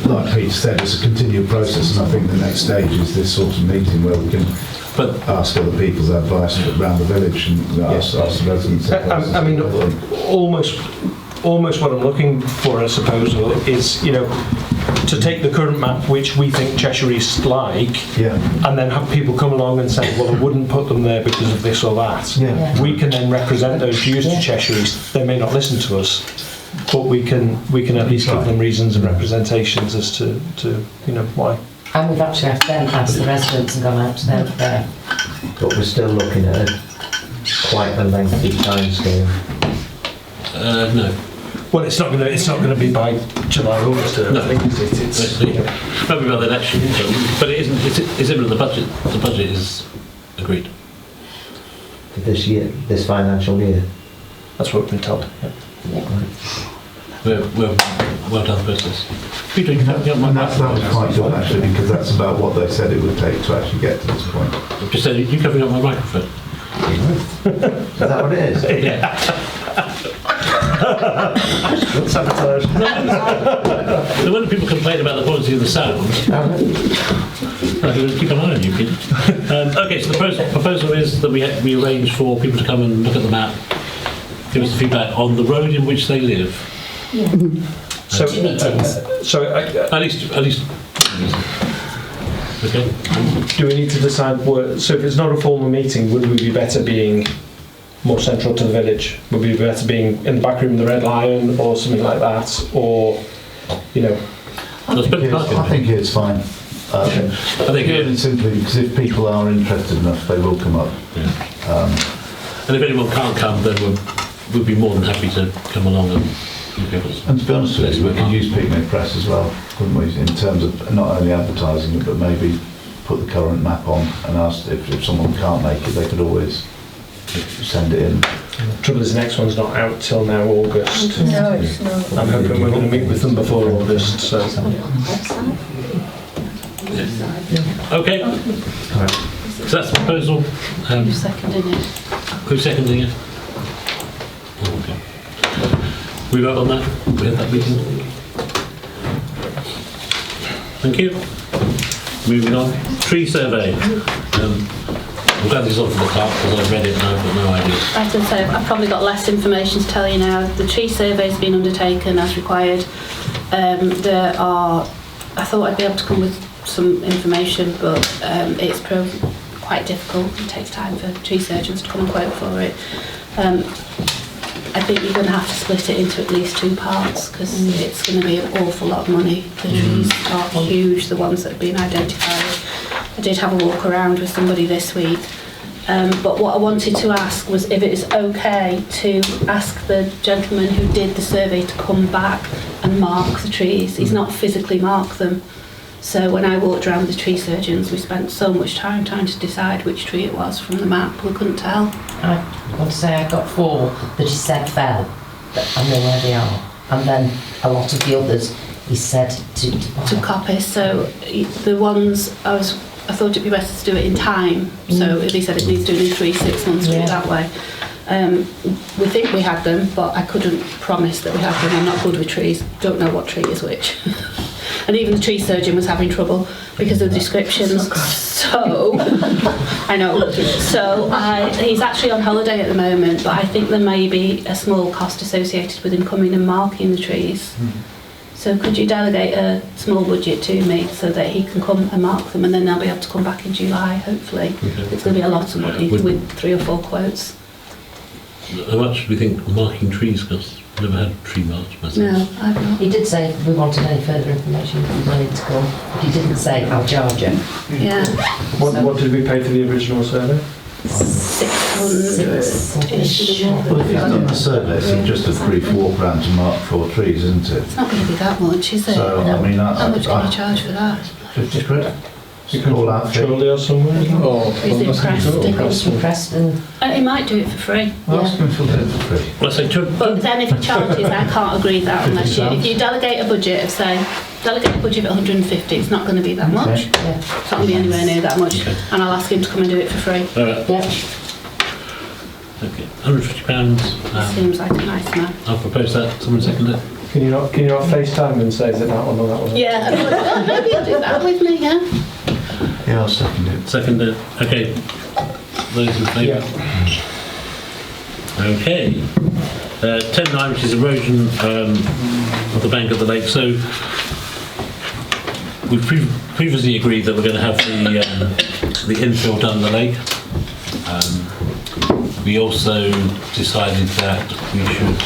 like Peter said, it's a continual process, and I think the next stage is this sort of meeting where we can ask other people's advice around the village and ask the residents. I mean, almost what I'm looking for as a proposal is, to take the current map, which we think Cheshire East like, and then have people come along and say, well, I wouldn't put them there because of this or that. We can then represent those views to Cheshire East. They may not listen to us, but we can at least give them reasons and representations as to why. And we've actually asked the residents and gone out to them there. But we're still looking at quite a lengthy timescale. No. Well, it's not going to be by July, August. No, I think it's probably by the next year. But it isn't. It's in the budget. The budget is agreed For this year, this financial year. That's what we've been told. We're well done process. Peter, you have and that was quite good actually, because that's about what they said it would take to actually get to this point. I've just said you covering up my microphone. Is that what it is? Yeah. Sabotage. So when people complain about the quality of the sound, I keep an eye on you, Peter. Okay, so the proposal is that we arrange for people to come and look at the map, give us feedback on the road in which they live. Yeah. So at least. Okay. Do we need to decide so if it's not a formal meeting, would we be better being more central to the village? Would we be better being in the back room of the Red Lion or something like that? Or, I think it's fine. I think it's simply because if people are interested enough, they will come up. And if anyone can't come, then we'll be more than happy to come along and to be honest with you, we could use Pickmere Press as well, couldn't we, in terms of not only advertising it, but maybe put the current map on and ask if someone can't make it, they could always send it in. The trouble is, the next one's not out till now August. No, it's not. I'm hoping we're going to meet with them before August. So. Okay. So that's the proposal. Seconding it. Who's seconding it? Oh, okay. We vote on that? We had that meeting? Thank you. Moving on. Tree survey. I'm glad this is on for the clerk because I've read it and I've got no idea. I have to say, I've probably got less information to tell you now. The tree survey has been undertaken as required. I thought I'd be able to come with some information, but it's proven quite difficult. It takes time for tree surgeons to come and quote for it. I think you're going to have to split it into at least 2 parts because it's going to be an awful lot of money. The trees are huge, the ones that have been identified. I did have a walk around with somebody this week, but what I wanted to ask was if it is okay to ask the gentleman who did the survey to come back and mark the trees. He's not physically marked them. So when I walked around with the tree surgeons, we spent so much time trying to decide which tree it was from the map. We couldn't tell. I want to say I got 4 that he said fell, but I know where they are. And then a lot of the others he said to copy. So the ones I thought it'd be better to do it in time. So if he said it needs doing in 3-6 months, do it that way. We think we had them, but I couldn't promise that we had them. I'm not good with trees. Don't know what tree is which. And even the tree surgeon was having trouble because of the descriptions. So, I know. So he's actually on holiday at the moment, but I think there may be a small cost associated with him coming and marking the trees. So could you delegate a small budget to me so that he can come and mark them, and then they'll be able to come back in July, hopefully. It's going to be a lot of money with 3 or 4 quotes. How much do we think marking trees costs? I've never had tree marks myself. No, I've not. He did say if we wanted any further information, he wanted to come. But he didn't say I'll charge you. Yeah. What did we pay for the original survey? 600-ish. Well, if you've done the survey, it's just a brief walk round to mark 4 trees, isn't it? It's not going to be that much, is it? So, I mean, How much can you charge for that? 50 quid. You can call out Surely or somewhere? Or Is it Preston? He might do it for free. Ask him if he'll do it for free. Well, I say But then if he charges, I can't agree with that unless if you delegate a budget of delegate a budget of 150, it's not going to be that much. It's not going to be anywhere near that much. And I'll ask him to come and do it for free. All right. Yeah. Okay, £150. Seems like a nice man. I'll propose that. Someone second it. Can you not FaceTime and say is it that one or that one? Yeah, maybe you'll do that with me, yeah. Yeah, I'll second it. Second it. Okay. Those in favour? Okay. 10.9, which is erosion of the bank of the lake. So we've previously agreed that we're going to have the infill done the lake. We also decided that we should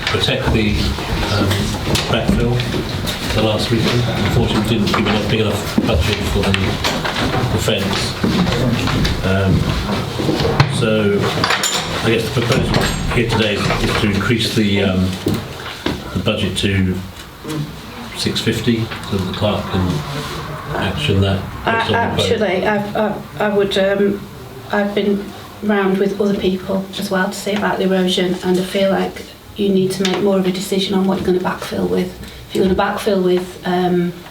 protect the backfill the last weekend. Unfortunately, we didn't give enough big enough budget for the fence. So I guess the proposal here today is to increase the budget to 650 so that the clerk can action that. Actually, I would. I've been round with other people as well to see about the erosion, and I feel like you need to make more of a decision on what you're going to backfill with. If you're going to backfill with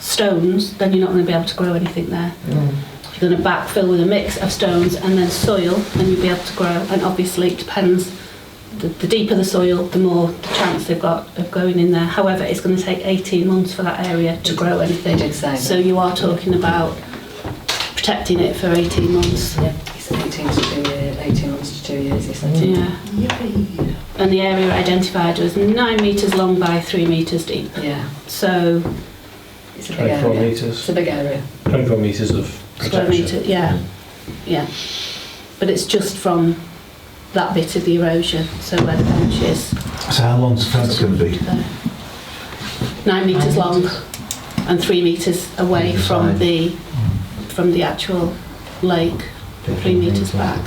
stones, then you're not going to be able to grow anything there. If you're going to backfill with a mix of stones and then soil, then you'll be able to grow. And obviously it depends, the deeper the soil, the more the chance they've got of going in there. However, it's going to take 18 months for that area to grow anything. So you are talking about protecting it for 18 months. Yeah. 18 months to 2 years, he said. Yeah. And the area identified was 9 metres long by 3 metres deep. Yeah. So it's a big area. It's a big area. 24 metres of square protection. metre, yeah. Yeah. But it's just from that bit of the erosion, so where the bench is. So how long's the fence going to be? 9 metres long and 3 metres away from the actual lake. 3 metres back.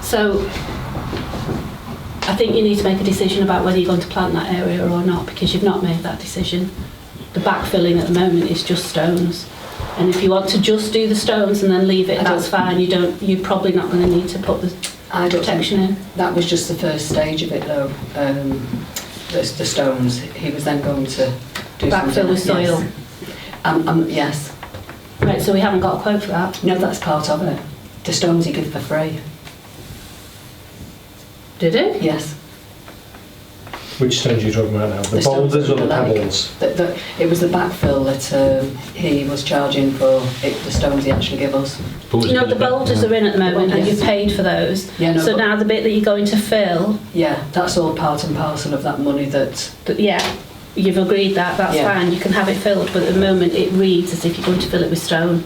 So I think you need to make a decision about whether you're going to plant that area or not, because you've not made that decision. The backfilling at the moment is just stones, and if you want to just do the stones and then leave it, that's fine. You're probably not going to need to put the protection in. That was just the first stage of it, though. The stones. He was then going to do backfill with soil. Yes. Right, so we haven't got a quote for that? No, that's part of it. The stones he gives for free. Did it? Yes. Which stones are you talking about now? The stones boulders or in the lake. pebbles? It was the backfill that he was charging for the stones he actually gave us. No, the boulders are in at the moment, and you've paid for those. Yeah, no, so but- now the bit that you're going to fill. Yeah, that's all part and parcel of that money that. Yeah, you've agreed that. That's Yeah. fine. You can have it filled, but at the moment it reads as if you're going to fill it with stone.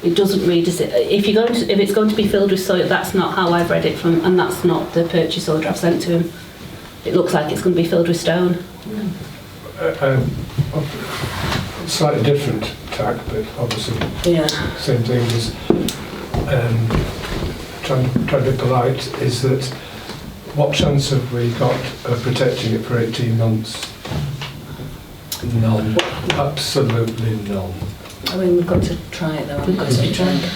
It doesn't read as if it's going to be filled with soil. That's not how I've read it from, and that's not the purchase order I've sent to him. It looks like it's going to be filled with stone. Slightly different tack, but obviously same thing as trying to be polite, is that what chance have we got of protecting it for 18 months? None. Absolutely none. I mean, we've got to try it though. We've got to try it.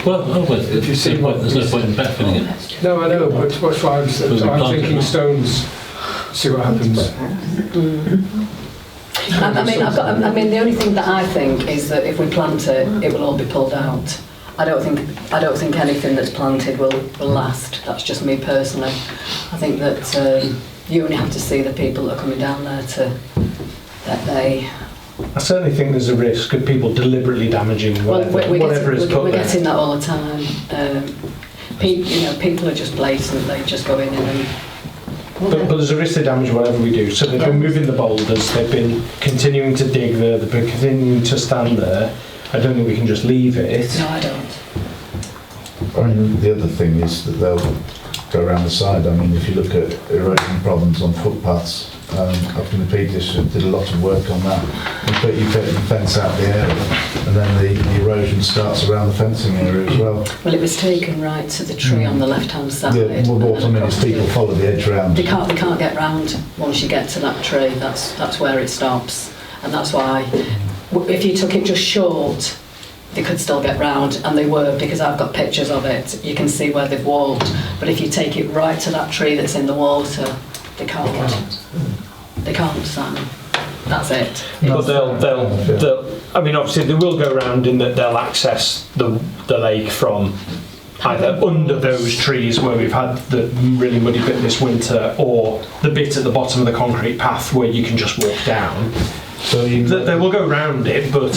Well, if you see there's no point in backfilling it. No, I know, but that's why I'm thinking stones, see what happens. I mean, the only thing that I think is that if we plant it, it will all be pulled out. I don't think anything that's planted will last. That's just me personally. I think that you only have to see the people that are coming down there that they. I certainly think there's a risk of people deliberately damaging whatever is put there. We're getting that all the time. People are just blatant. They just go in and. But there's a risk they damage whatever we do. So they've been moving the boulders, they've been continuing to dig there, they've been continuing to stand there. I don't think we can just leave it. No, I don't. I mean, the other thing is that they'll go around the side. I mean, if you look at erosion problems on footpaths, up in the Peak District did a lot of work on that. You put the fence out the area, and then the erosion starts around the fencing area as well. Well, it was taken right to the tree on the left-hand side. Yeah, well, what I mean is people follow the edge round. They can't get round once you get to that tree. That's where it stops, and that's why if you took it just short, they could still get round, and they were, because I've got pictures of it. You can see where they've walked, but if you take it right to that tree that's in the water, they can't. They can't, Simon. That's it. But they'll. I mean, obviously they will go round in that they'll access the lake from either under those trees where we've had the really muddy bit this winter, or the bit at the bottom of the concrete path where you can just walk down. So they will go round it, but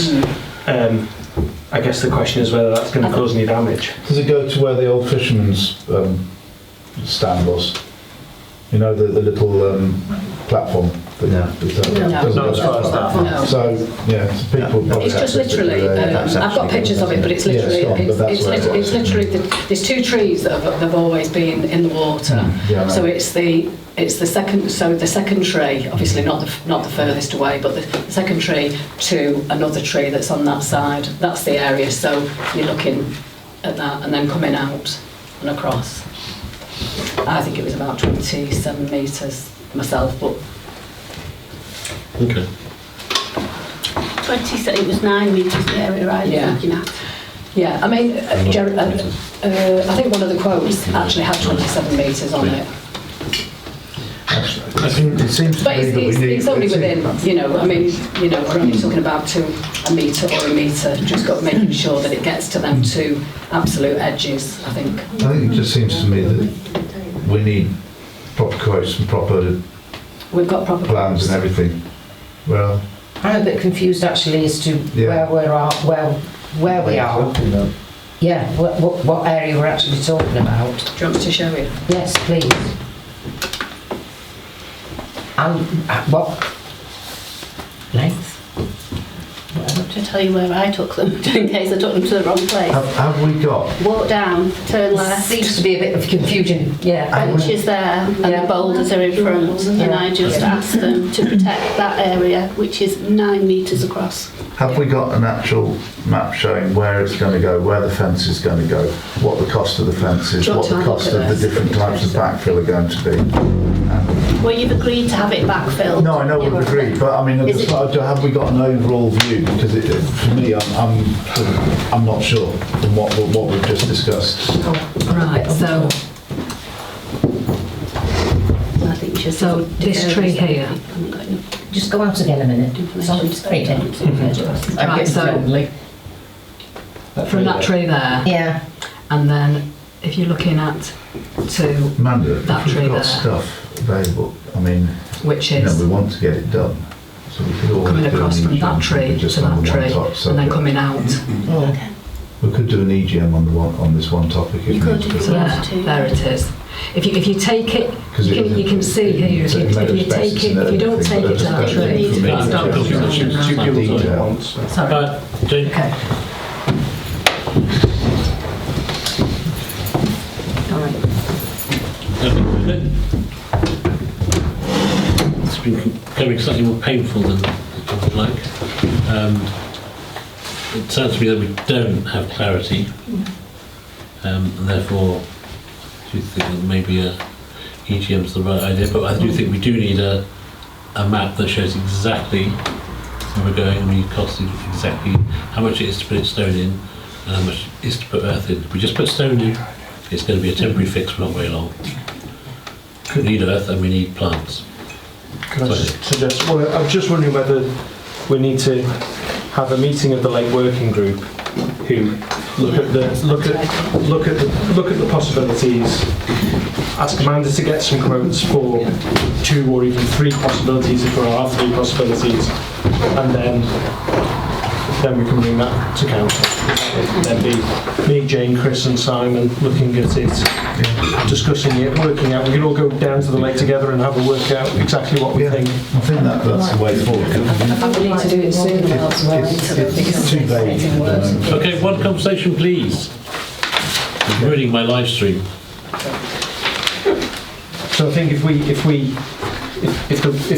I guess the question is whether that's going to cause any damage. Does it go to where the old fisherman's stand was? You know, the little platform? Not as far as that. No. So, yeah, so people probably It's just literally, I've got pictures of it, but it's literally, it's literally, there's two trees that have always been in the water. So it's the second tree, obviously not the furthest away, but the second tree to another tree that's on that side. That's the area. So you're looking at that and then coming out and across. I think it was about 27 metres myself, but. Okay. 20, it was 9 metres the area I was looking at. Yeah, I mean, I think one of the quotes actually had 27 metres on it. It seems to But me that we need... it's only within, we're only talking about a metre or a metre, just got making sure that it gets to them two absolute edges, I think. I think it just seems to me that we need proper quotes and proper We've got proper plans and everything. Well, I'm a bit confused actually as to where we are. Yeah, what area we're actually talking about. Do you want me to show you? Yes, please. And what length? To tell you where I took them, in case I took them to the wrong place. have we got... Walk down, turn left. Seems to be a bit of confusion. Yeah. Bench is there, and the boulders are in front, and I just asked them to protect that area, which is 9 metres across. Have we got an actual map showing where it's going to go, where the fence is going to go, what the cost of the fence is, what the cost of the different types of backfill are going to be? Well, you've agreed to have it backfilled. No, I know we've agreed, but I mean, have we got an overall view? Because for me, I'm not sure from what we've just discussed. Right, so I think you should. So this tree here. Just go out again a minute. Sorry, Right, so from that tree there. Yeah. And then if you're looking at to Amanda, that if tree we've got there, stuff available, I mean, which you know, is we want to get it done. So we could always coming do across an from that EGM tree just to on that the one tree, top and then subject. coming out. We could do an EGM on this one topic if You could, needs be. so there it is. If you take it, you can see here. If you take it, if you don't take it to that tree, it starts going around. Sorry. Okay. It's been becoming slightly more painful than I would like. It sounds to me that we don't have clarity, and therefore I do think that maybe a EGM is the right idea, but I do think we do need a map that shows exactly where we're going and we cost exactly how much it is to put stone in and how much it is to put earth in. If we just put stone in, it's going to be a temporary fix for not very long. We need earth and we need plants. Can I suggest? Well, I was just wondering whether we need to have a meeting of the Lake Working Group, who look at the possibilities. Ask Amanda to get some quotes for 2 or even 3 possibilities if there are 3 possibilities, and then we can bring that to council. Then be me, Jane, Chris and Simon looking at it, discussing it, working out. We can all go down to the lake together and have a work out exactly what we think. I think that's the way forward. I think we need to do it soon It's too vague. Okay, one conversation please. I'm ruining my live stream. So I think if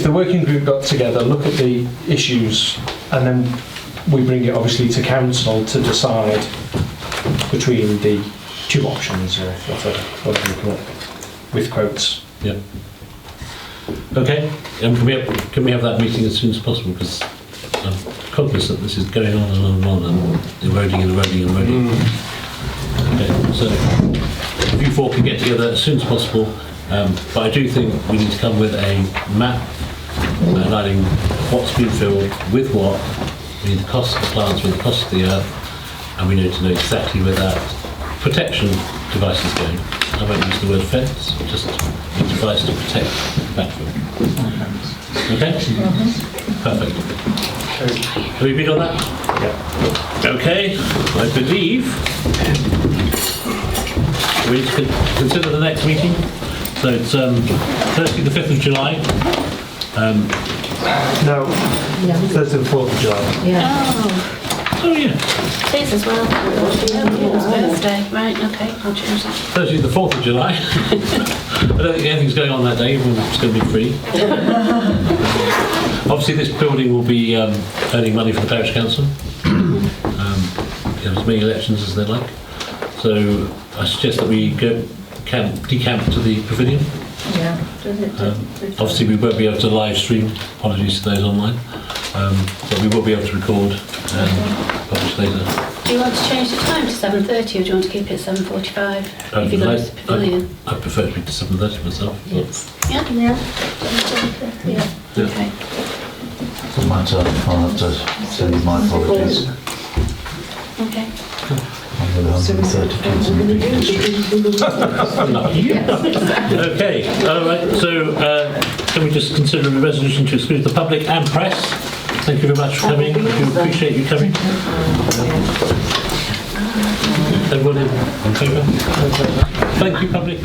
the working group got together, look at the issues, and then we bring it obviously to council to decide between the 2 options or whatever we call it, with quotes. Yeah. Okay. Can we have that meeting as soon as possible? Because I'm cognizant this is going on and on and on and eroding and eroding and eroding. Okay. So if you 4 can get together as soon as possible. But I do think we need to come with a map outlining what's been filled with what. We need the cost of the plants, we need the cost of the earth, and we need to know exactly where that protection device is going. I won't use the word fence, just a device to protect the backfill. Okay? Perfect. Have we been on that? Yeah. Okay, I believe we need to consider the next meeting. So it's Thursday the 5th of July. No, Thursday the 4th of July. Yeah. Oh yeah. This as well. It's birthday. Right, okay, I'll change that. Thursday the 4th of July. I don't think anything's going on that day, everyone's going to be free. Obviously this building will be earning money for the parish council. As many elections as they like. So I suggest that we decamp to the pavilion. Yeah. Obviously we won't be able to live stream, apologies to those online, but we will be able to record and publish later. Do you want to change the time to 7:30 or do you want to keep it 7:45? If you go to the pavilion. I prefer to be to 7:30 myself. Yes. Yeah? Yeah. Okay. It's my turn. I'll have to send you my apologies. Okay. I'm with 130 kids in the district. Okay, alright, so can we just consider a resolution to exclude the public and press? Thank you very much for coming, we do appreciate you coming. Everyone in favour? Thank you, public.